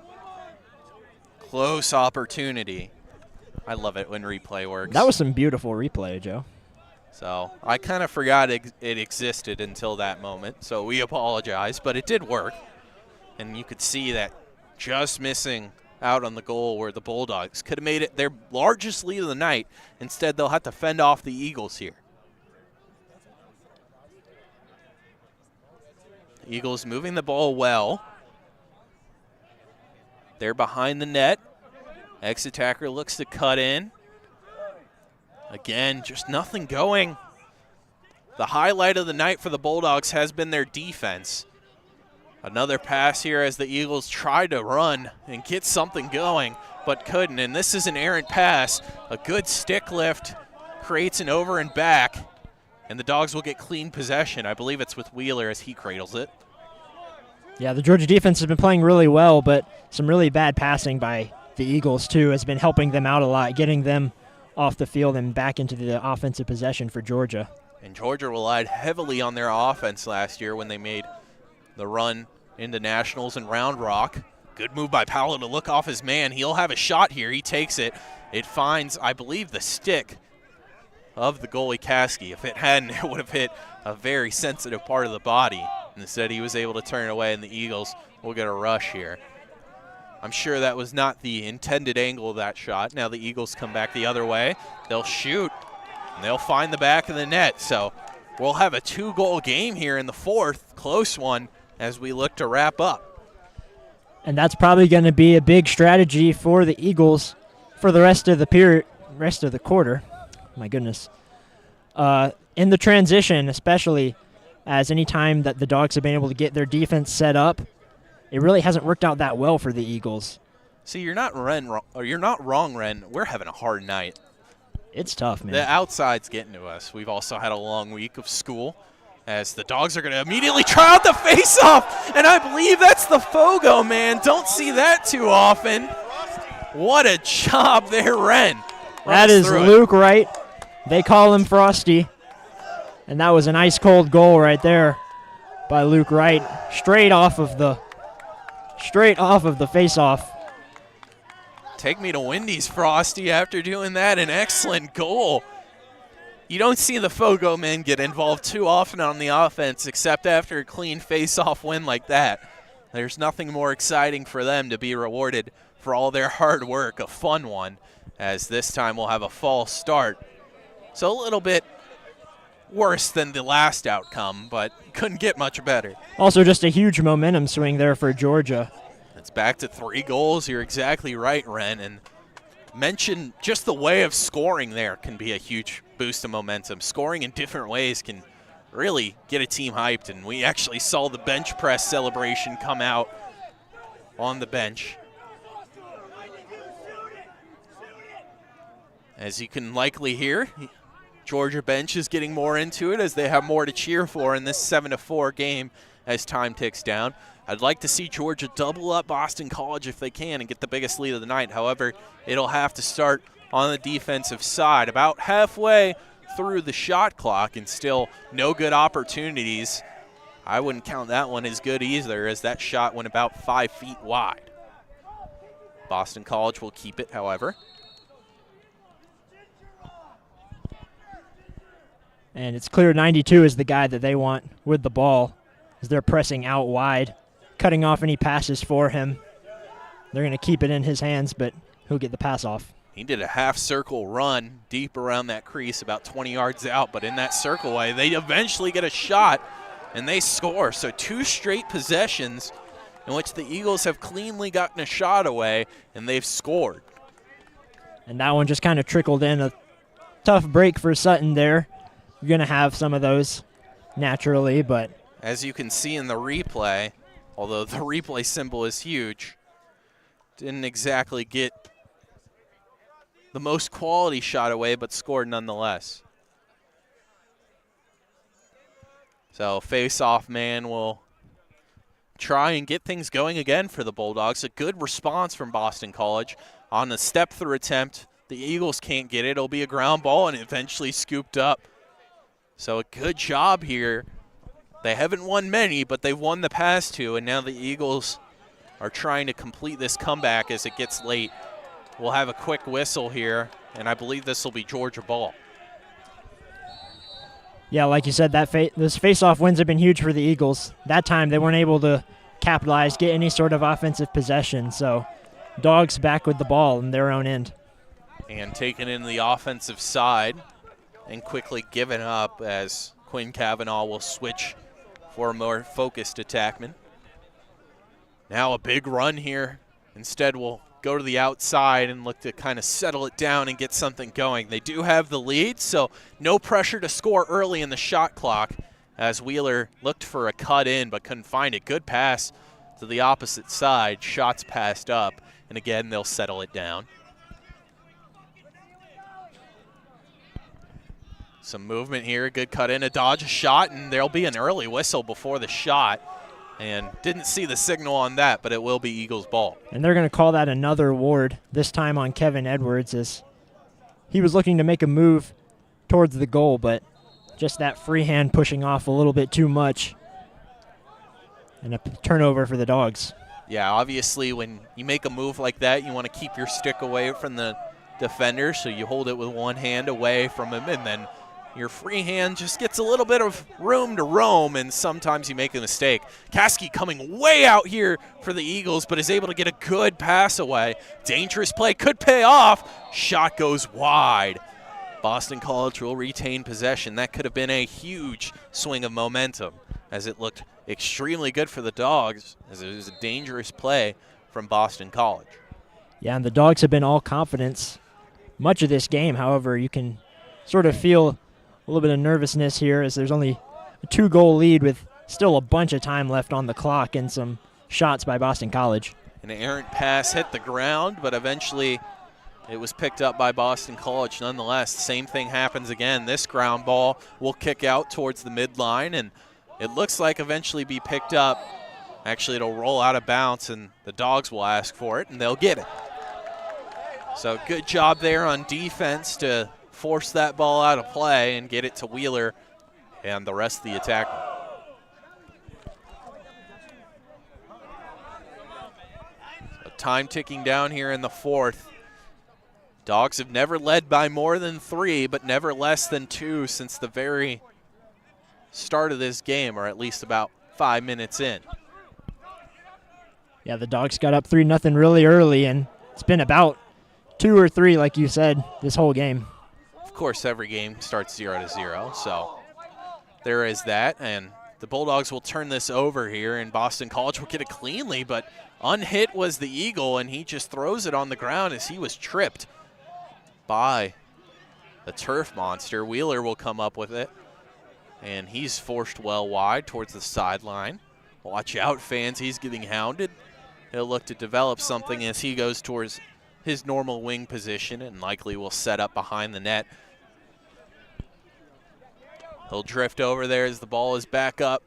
Close opportunity. I love it when replay works. That was some beautiful replay, Joe. So I kind of forgot it existed until that moment, so we apologize, but it did work. And you could see that just missing out on the goal where the Bulldogs could have made it their largest lead of the night. Instead, they'll have to fend off the Eagles here. Eagles moving the ball well. They're behind the net. Ex-attacker looks to cut in. Again, just nothing going. The highlight of the night for the Bulldogs has been their defense. Another pass here as the Eagles tried to run and get something going, but couldn't. And this is an errant pass. A good stick lift creates an over and back, and the Dogs will get clean possession. I believe it's with Wheeler as he cradles it. Yeah, the Georgia defense has been playing really well, but some really bad passing by the Eagles, too, has been helping them out a lot, getting them off the field and back into the offensive possession for Georgia. And Georgia relied heavily on their offense last year when they made the run into Nationals and Round Rock. Good move by Paolo to look off his man. He'll have a shot here. He takes it. It finds, I believe, the stick of the goalie Caskey. If it hadn't, it would have hit a very sensitive part of the body. Instead, he was able to turn it away, and the Eagles will get a rush here. I'm sure that was not the intended angle of that shot. Now the Eagles come back the other way. They'll shoot, and they'll find the back of the net. So we'll have a 2-goal game here in the fourth, close one, as we look to wrap up. And that's probably going to be a big strategy for the Eagles for the rest of the quarter. My goodness. In the transition, especially as any time that the Dogs have been able to get their defense set up, it really hasn't worked out that well for the Eagles. See, you're not wrong, Ren. We're having a hard night. It's tough, man. The outside's getting to us. We've also had a long week of school, as the Dogs are going to immediately try out the face-off, and I believe that's the Fogo, man. Don't see that too often. What a job there, Ren. That is Luke Wright. They call him Frosty, and that was an ice-cold goal right there by Luke Wright, straight off of the face-off. Take me to Wendy's, Frosty, after doing that. An excellent goal. You don't see the Fogo men get involved too often on the offense, except after a clean face-off win like that. There's nothing more exciting for them to be rewarded for all their hard work, a fun one, as this time we'll have a false start. So a little bit worse than the last outcome, but couldn't get much better. Also just a huge momentum swing there for Georgia. It's back to 3 goals. You're exactly right, Ren. And mention just the way of scoring there can be a huge boost of momentum. Scoring in different ways can really get a team hyped, and we actually saw the bench press celebration come out on the bench. As you can likely hear, Georgia bench is getting more into it as they have more to cheer for in this 7-4 game as time ticks down. I'd like to see Georgia double up Boston College if they can and get the biggest lead of the night. However, it'll have to start on the defensive side. About halfway through the shot clock and still no good opportunities. I wouldn't count that one as good either, as that shot went about 5 feet wide. Boston College will keep it, however. And it's clear 92 is the guy that they want with the ball, as they're pressing out wide, cutting off any passes for him. They're going to keep it in his hands, but he'll get the pass off. He did a half-circle run deep around that crease, about 20 yards out, but in that circle way, they eventually get a shot, and they score. So 2 straight possessions in which the Eagles have cleanly gotten a shot away, and they've scored. And that one just kind of trickled in. A tough break for Sutton there. You're going to have some of those naturally, but as you can see in the replay, although the replay symbol is huge, didn't exactly get the most quality shot away, but scored nonetheless. So face-off man will try and get things going again for the Bulldogs. A good response from Boston College on the step-through attempt. The Eagles can't get it. It'll be a ground ball and eventually scooped up. So a good job here. They haven't won many, but they've won the past 2, and now the Eagles are trying to complete this comeback as it gets late. We'll have a quick whistle here, and I believe this will be Georgia ball. Yeah, like you said, those face-off wins have been huge for the Eagles. That time they weren't able to capitalize, get any sort of offensive possession. So Dawgs back with the ball in their own end. And taken in the offensive side and quickly given up as Quinn Cavanaugh will switch for a more focused attackman. Now a big run here. Instead, we'll go to the outside and look to kind of settle it down and get something going. They do have the lead, so no pressure to score early in the shot clock as Wheeler looked for a cut in but couldn't find it. Good pass to the opposite side. Shots passed up, and again, they'll settle it down. Some movement here. Good cut in, a dodge, a shot, and there'll be an early whistle before the shot. And didn't see the signal on that, but it will be Eagles ball. And they're going to call that another award, this time on Kevin Edwards, as he was looking to make a move towards the goal, but just that free hand pushing off a little bit too much. And a turnover for the Dawgs. Yeah, obviously when you make a move like that, you want to keep your stick away from the defender, so you hold it with one hand away from him, and then your free hand just gets a little bit of room to roam, and sometimes you make a mistake. Caskey coming way out here for the Eagles, but is able to get a good pass away. Dangerous play, could pay off. Shot goes wide. Boston College will retain possession. That could have been a huge swing of momentum, as it looked extremely good for the Dawgs, as it was a dangerous play from Boston College. Yeah, and the Dawgs have been all confidence much of this game. However, you can sort of feel a little bit of nervousness here, as there's only a 2-goal lead with still a bunch of time left on the clock and some shots by Boston College. An errant pass hit the ground, but eventually it was picked up by Boston College nonetheless. The same thing happens again. This ground ball will kick out towards the midline, and it looks like eventually be picked up. Actually, it'll roll out of bounds, and the Dawgs will ask for it, and they'll get it. So good job there on defense to force that ball out of play and get it to Wheeler and the rest of the attack. So time ticking down here in the fourth. Dawgs have never led by more than 3, but never less than 2 since the very start of this game, or at least about 5 minutes in. Yeah, the Dawgs got up 3-0 really early, and it's been about 2 or 3, like you said, this whole game. Of course, every game starts 0-0, so there is that. And the Bulldogs will turn this over here, and Boston College will get it cleanly, but unhit was the Eagle, and he just throws it on the ground as he was tripped by the turf monster. Wheeler will come up with it, and he's forced well wide towards the sideline. Watch out, fans, he's getting hounded. He'll look to develop something as he goes towards his normal wing position and likely will set up behind the net. He'll drift over there as the ball is back up.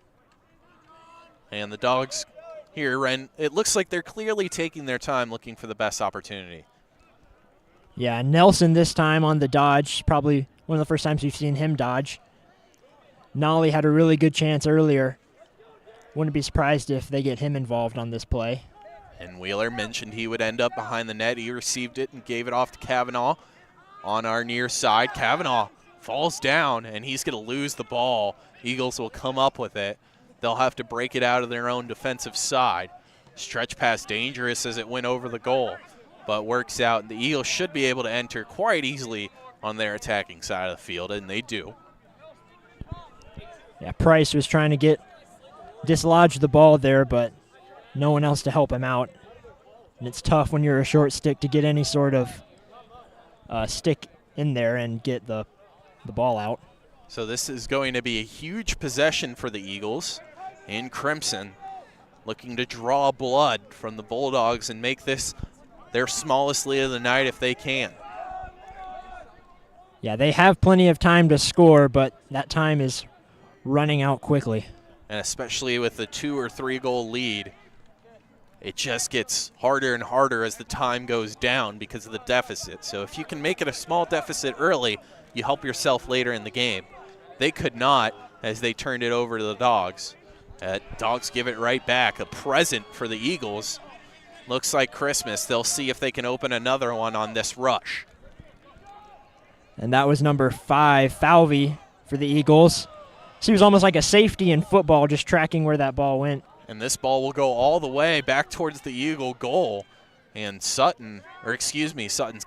And the Dawgs here, and it looks like they're clearly taking their time looking for the best opportunity. Yeah, Nelson this time on the dodge, probably one of the first times we've seen him dodge. Nolly had a really good chance earlier. Wouldn't be surprised if they get him involved on this play. And Wheeler mentioned he would end up behind the net. He received it and gave it off to Kavanaugh on our near side. Kavanaugh falls down, and he's going to lose the ball. Eagles will come up with it. They'll have to break it out of their own defensive side. Stretch pass dangerous as it went over the goal, but works out. The Eagles should be able to enter quite easily on their attacking side of the field, and they do. Yeah, Price was trying to dislodge the ball there, but no one else to help him out. And it's tough when you're a short stick to get any sort of stick in there and get the ball out. So this is going to be a huge possession for the Eagles in crimson, looking to draw blood from the Bulldogs and make this their smallest lead of the night if they can. Yeah, they have plenty of time to score, but that time is running out quickly. And especially with the 2 or 3 goal lead, it just gets harder and harder as the time goes down because of the deficit. So if you can make it a small deficit early, you help yourself later in the game. They could not, as they turned it over to the Dawgs. Dawgs give it right back, a present for the Eagles. Looks like Christmas. They'll see if they can open another one on this rush. And that was number 5, Falvey, for the Eagles. So he was almost like a safety in football, just tracking where that ball went. And this ball will go all the way back towards the Eagle goal. And Sutton's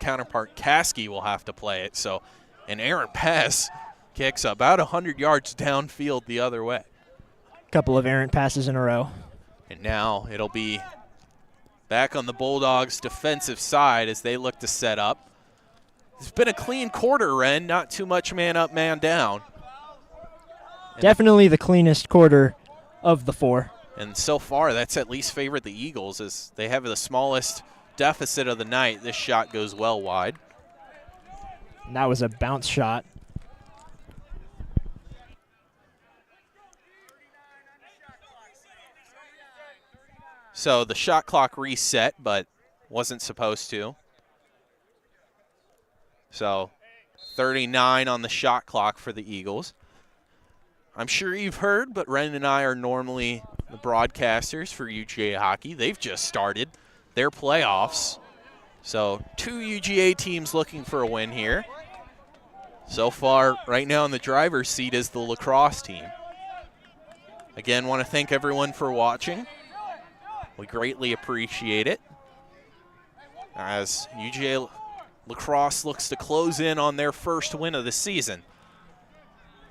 counterpart, Caskey, will have to play it. So an errant pass kicks about 100 yards downfield the other way. Couple of errant passes in a row. And now it'll be back on the Bulldogs' defensive side as they look to set up. It's been a clean quarter, Ren. Not too much man up, man down. Definitely the cleanest quarter of the 4. And so far, that's at least favored the Eagles, as they have the smallest deficit of the night. This shot goes well wide. And that was a bounce shot. So the shot clock reset, but wasn't supposed to. So 39 on the shot clock for the Eagles. I'm sure you've heard, but Ren and I are normally the broadcasters for UGA hockey. They've just started their playoffs. So 2 UGA teams looking for a win here. So far, right now in the driver's seat is the lacrosse team. Again, want to thank everyone for watching. We greatly appreciate it, as UGA Lacrosse looks to close in on their first win of the season.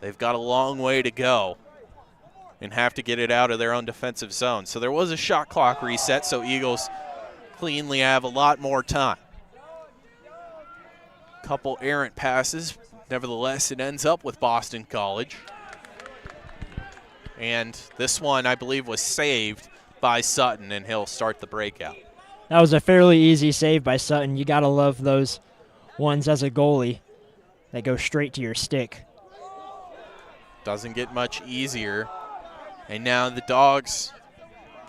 They've got a long way to go and have to get it out of their own defensive zone. So there was a shot clock reset, so Eagles cleanly have a lot more time. Couple errant passes. Nevertheless, it ends up with Boston College. And this one, I believe, was saved by Sutton, and he'll start the breakout. That was a fairly easy save by Sutton. You got to love those ones as a goalie that go straight to your stick. Doesn't get much easier. And now the Dawgs,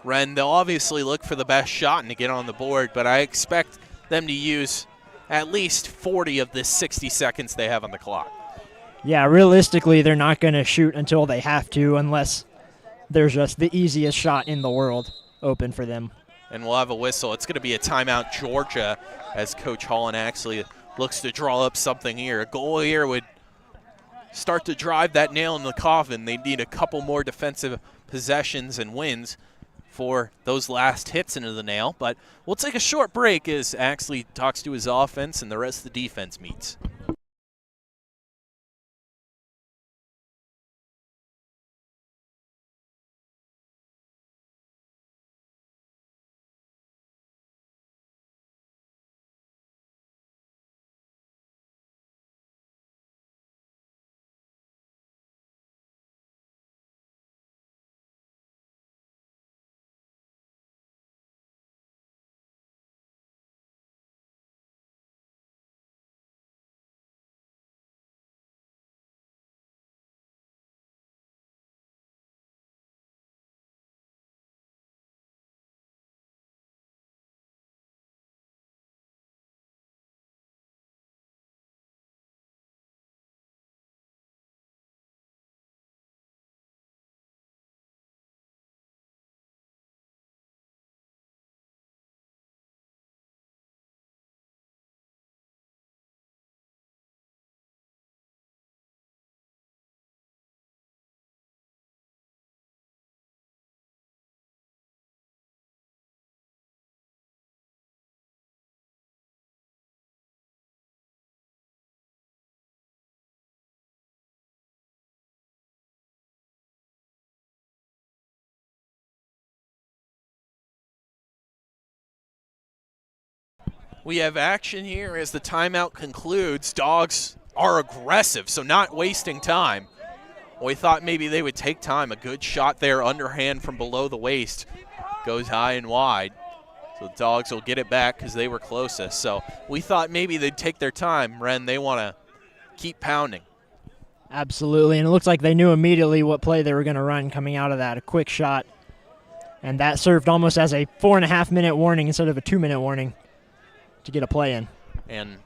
Ren, they'll obviously look for the best shot and to get on the board, but I expect them to use at least 40 of the 60 seconds they have on the clock. Yeah, realistically, they're not going to shoot until they have to, unless there's just the easiest shot in the world open for them. And we'll have a whistle. It's going to be a timeout, Georgia, as Coach Holland actually looks to draw up something here. A goal here would start to drive that nail in the coffin. They need a couple more defensive possessions and wins for those last hits into the nail. But we'll take a short break as Axley talks to his offense and the rest of the defense meets. We have action here as the timeout concludes. Dawgs are aggressive, so not wasting time. We thought maybe they would take time. A good shot there, underhand from below the waist. Goes high and wide. So the Dawgs will get it back because they were closest. So we thought maybe they'd take their time. Ren, they want to keep pounding. Absolutely, and it looks like they knew immediately what play they were going to run coming out of that. A quick shot, and that served almost as a 4.5-minute warning instead of a 2-minute warning to get a play in. And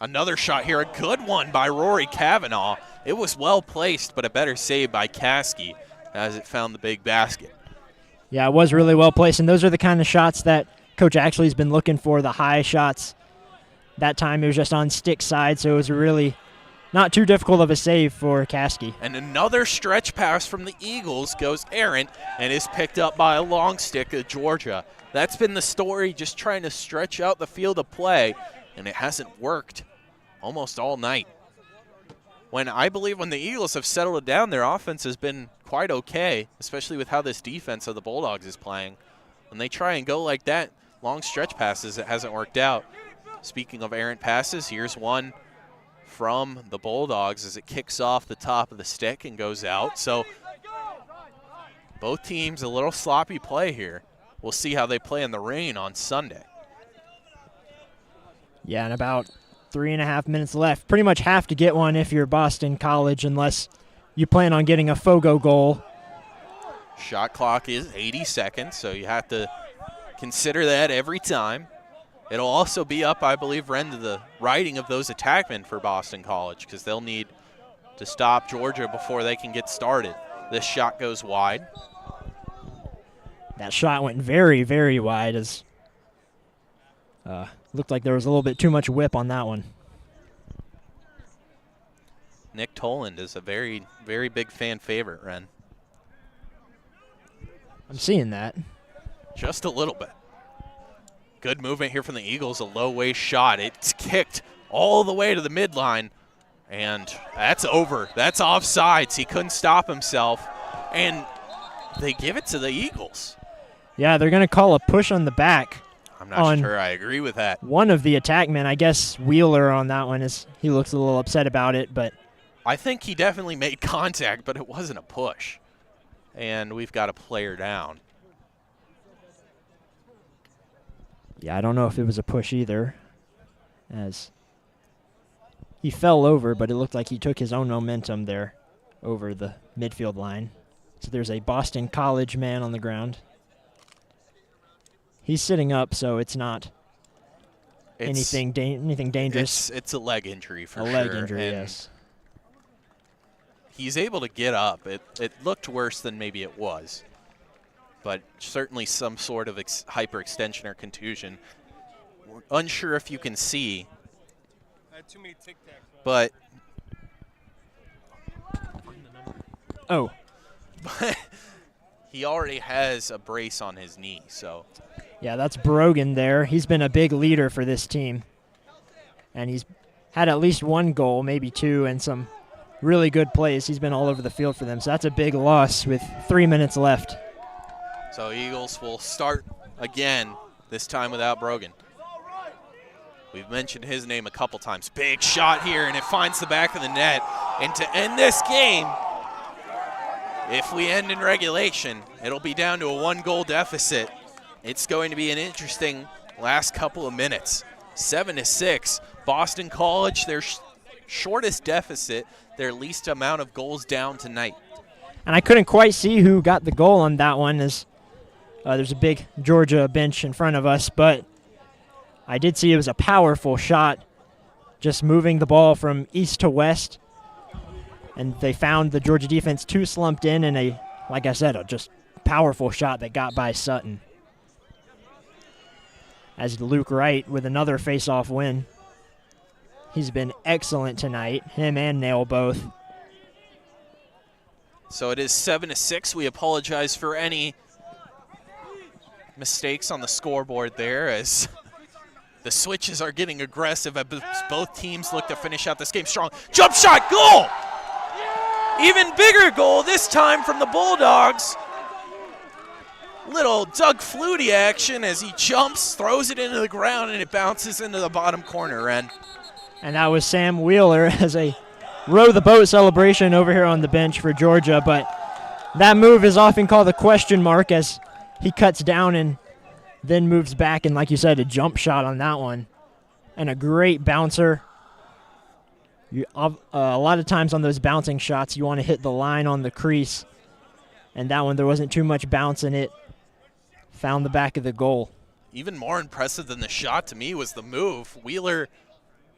another shot here, a good one by Rory Kavanaugh. It was well placed, but a better save by Caskey as it found the big basket. Yeah, it was really well placed, and those are the kind of shots that Coach Axley's been looking for, the high shots. That time it was just on stick side, so it was really not too difficult of a save for Caskey. And another stretch pass from the Eagles goes errant and is picked up by a long stick of Georgia. That's been the story, just trying to stretch out the field of play, and it hasn't worked almost all night. I believe when the Eagles have settled it down, their offense has been quite okay, especially with how this defense of the Bulldogs is playing. When they try and go like that, long stretch passes, it hasn't worked out. Speaking of errant passes, here's one from the Bulldogs as it kicks off the top of the stick and goes out. So both teams a little sloppy play here. We'll see how they play in the rain on Sunday. Yeah, and about 3.5 minutes left. Pretty much have to get one if you're Boston College unless you plan on getting a Fogo goal. Shot clock is 80 seconds, so you have to consider that every time. It'll also be up, I believe, Ren, to the writing of those attackmen for Boston College because they'll need to stop Georgia before they can get started. This shot goes wide. That shot went very, very wide as looked like there was a little bit too much whip on that one. Nick Toland is a very, very big fan favorite, Ren. I'm seeing that. Just a little bit. Good movement here from the Eagles, a low waist shot. It's kicked all the way to the midline, and that's over. That's offsides. He couldn't stop himself, and they give it to the Eagles. Yeah, they're going to call a push on the back. I'm not sure I agree with that. One of the attackmen, I guess Wheeler on that one, he looks a little upset about it, but I think he definitely made contact, but it wasn't a push. And we've got a player down. Yeah, I don't know if it was a push either, as he fell over, but it looked like he took his own momentum there over the midfield line. So there's a Boston College man on the ground. He's sitting up, so it's not anything dangerous. It's a leg injury for sure. A leg injury, and yes. He's able to get up. It looked worse than maybe it was, but certainly some sort of hyperextension or contusion. We're unsure if you can see, but oh, but he already has a brace on his knee, so. Yeah, that's Brogan there. He's been a big leader for this team, and he's had at least one goal, maybe two, and some really good plays. He's been all over the field for them, so that's a big loss with 3 minutes left. So Eagles will start again, this time without Brogan. We've mentioned his name a couple times. Big shot here, and it finds the back of the net. And to end this game, if we end in regulation, it'll be down to a 1-goal deficit. It's going to be an interesting last couple of minutes. 7-6, Boston College, their shortest deficit, their least amount of goals down tonight. And I couldn't quite see who got the goal on that one, as there's a big Georgia bench in front of us, but I did see it was a powerful shot, just moving the ball from east to west, and they found the Georgia defense too slumped in, and like I said, a just powerful shot that got by Sutton. As Luke Wright with another face-off win. He's been excellent tonight, him and Nail both. So it is 7-6. We apologize for any mistakes on the scoreboard there as the switches are getting aggressive as both teams look to finish out this game strong. Jump shot, goal! Even bigger goal this time from the Bulldogs. Little Doug Flutie action as he jumps, throws it into the ground, and it bounces into the bottom corner, Ren. And that was Sam Wheeler as a row the boat celebration over here on the bench for Georgia, but that move is often called a question mark as he cuts down and then moves back, and like you said, a jump shot on that one. And a great bouncer. A lot of times on those bouncing shots, you want to hit the line on the crease, and that one there wasn't too much bounce in it. Found the back of the goal. Even more impressive than the shot to me was the move. Wheeler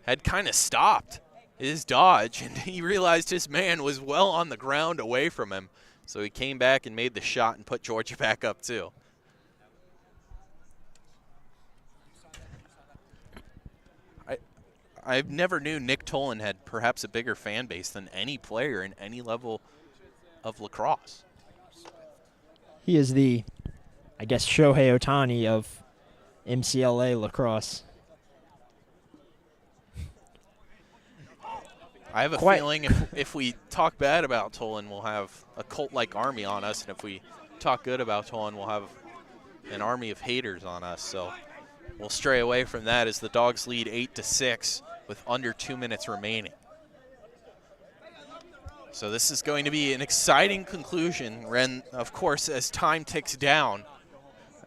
had kind of stopped his dodge, and he realized his man was well on the ground away from him. So he came back and made the shot and put Georgia back up too. I never knew Nick Toland had perhaps a bigger fan base than any player in any level of lacrosse. He is the, I guess, Shohei Ohtani of MCLA lacrosse. I have a feeling if we talk bad about Toland, we'll have a cult-like army on us, and if we talk good about Toland, we'll have an army of haters on us. So we'll stray away from that as the Dogs lead 8-6 with under 2 minutes remaining. So this is going to be an exciting conclusion. Ren, of course, as time ticks down,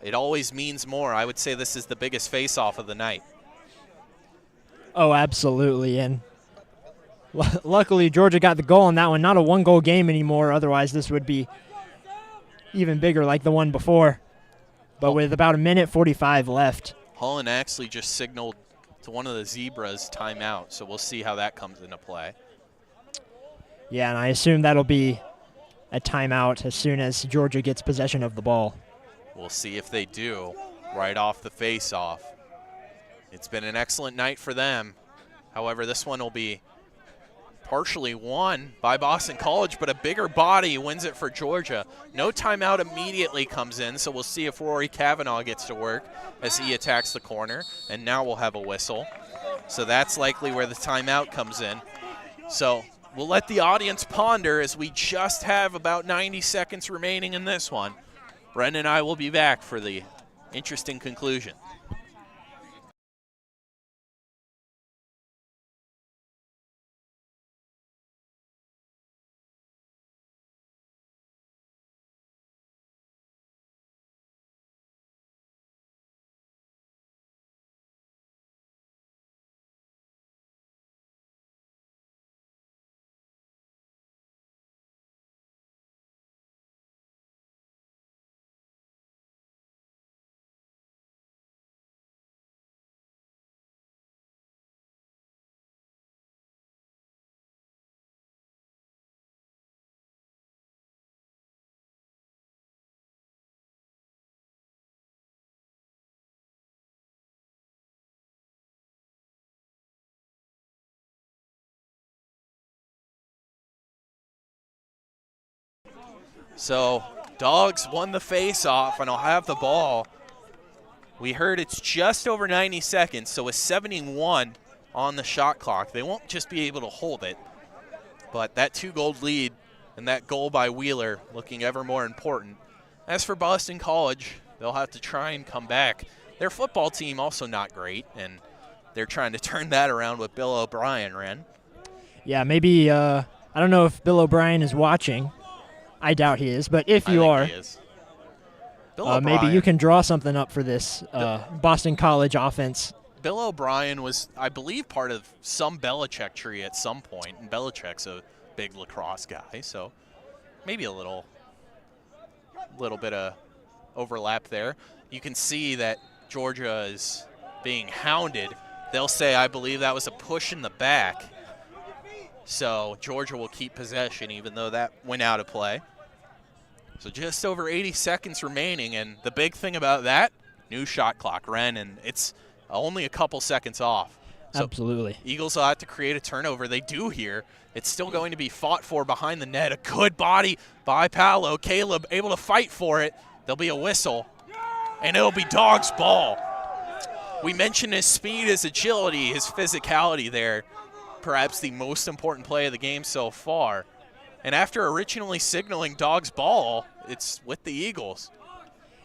it always means more. I would say this is the biggest face-off of the night. Oh, absolutely. And luckily, Georgia got the goal on that one. Not a one-goal game anymore. Otherwise, this would be even bigger like the one before. But with about a minute 45 left. Holland actually just signaled to one of the Zebras timeout, so we'll see how that comes into play. Yeah, and I assume that'll be a timeout as soon as Georgia gets possession of the ball. We'll see if they do right off the face-off. It's been an excellent night for them. However, this one will be partially won by Boston College, but a bigger body wins it for Georgia. No timeout immediately comes in, so we'll see if Rory Kavanaugh gets to work as he attacks the corner, and now we'll have a whistle. So that's likely where the timeout comes in. So we'll let the audience ponder as we just have about 90 seconds remaining in this one. Brendan and I will be back for the interesting conclusion. So Dawgs won the face-off, and I'll have the ball. We heard it's just over 90 seconds, so with 71 on the shot clock, they won't just be able to hold it. But that 2-goal lead and that goal by Wheeler looking ever more important. As for Boston College, they'll have to try and come back. Their football team also not great, and they're trying to turn that around with Bill O'Brien, Ren. Yeah, maybe, I don't know if Bill O'Brien is watching. I doubt he is, but if you are, he is. Bill maybe you can draw something up for this Boston College offense. Bill O'Brien was, I believe, part of some Belichick tree at some point, and Belichick's a big lacrosse guy, so maybe a little bit of overlap there. You can see that Georgia is being hounded. They'll say, I believe that was a push in the back. So Georgia will keep possession even though that went out of play. So just over 80 seconds remaining, and the big thing about that, new shot clock, Ren, and it's only a couple seconds off. So absolutely. Eagles will have to create a turnover. They do here. It's still going to be fought for behind the net. A good body by Paolo. Caleb able to fight for it. There'll be a whistle, and it'll be Dawgs' ball. We mentioned his speed, his agility, his physicality there. Perhaps the most important play of the game so far. And after originally signaling Dawgs' ball, it's with the Eagles.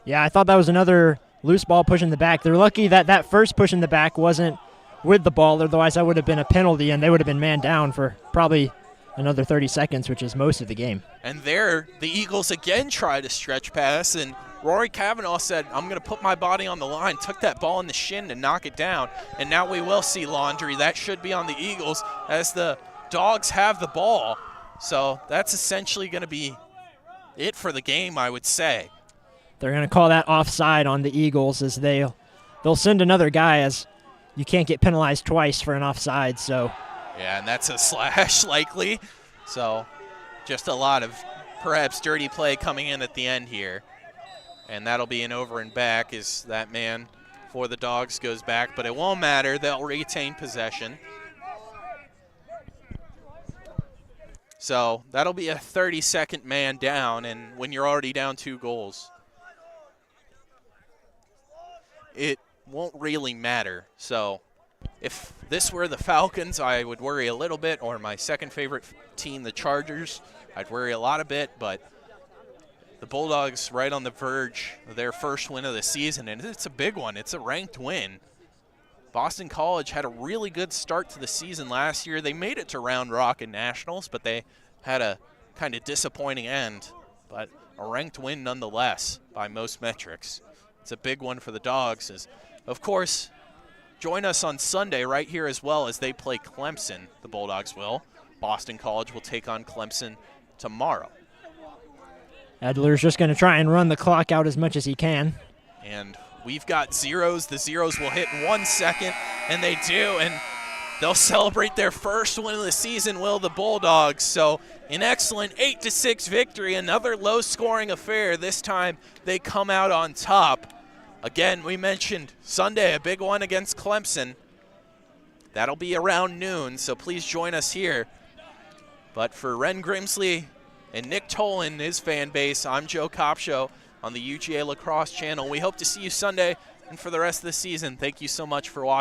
Yeah, I thought that was another loose ball push in the back. They're lucky that that first push in the back wasn't with the ball, otherwise that would have been a penalty and they would have been man down for probably another 30 seconds, which is most of the game. And there, the Eagles again tried a stretch pass, and Rory Kavanaugh said, I'm going to put my body on the line, took that ball in the shin to knock it down, and now we will see laundry. That should be on the Eagles as the Dawgs have the ball. So that's essentially going to be it for the game, I would say. They're going to call that offside on the Eagles as they'll send another guy, as you can't get penalized twice for an offside. So yeah, and that's a slash likely. So just a lot of perhaps dirty play coming in at the end here. And that'll be an over and back as that man for the Dawgs goes back. But it won't matter. They'll retain possession. So that'll be a 30-second man down, and when you're already down 2 goals, it won't really matter. So if this were the Falcons, I would worry a little bit, or my second favorite team, the Chargers, I'd worry a lot a bit, but the Bulldogs right on the verge of their first win of the season, and it's a big one. It's a ranked win. Boston College had a really good start to the season last year. They made it to Round Rock and Nationals, but they had a kind of disappointing end, but a ranked win nonetheless by most metrics. It's a big one for the Dawgs. Of course, join us on Sunday right here as well as they play Clemson, the Bulldogs will. Boston College will take on Clemson tomorrow. Edler's just going to try and run the clock out as much as he can. And we've got zeros. The zeros will hit in 1 second, and they do, and they'll celebrate their first win of the season, will the Bulldogs. So an excellent 8-6 victory, another low-scoring affair. This time they come out on top. Again, we mentioned Sunday, a big one against Clemson. That'll be around noon, so please join us here. But for Ren Grimsley and Nick Tolan and his fan base, I'm Joe Kopsho on the UGA Lacrosse channel. We hope to see you Sunday, and for the rest of the season, thank you so much for watching.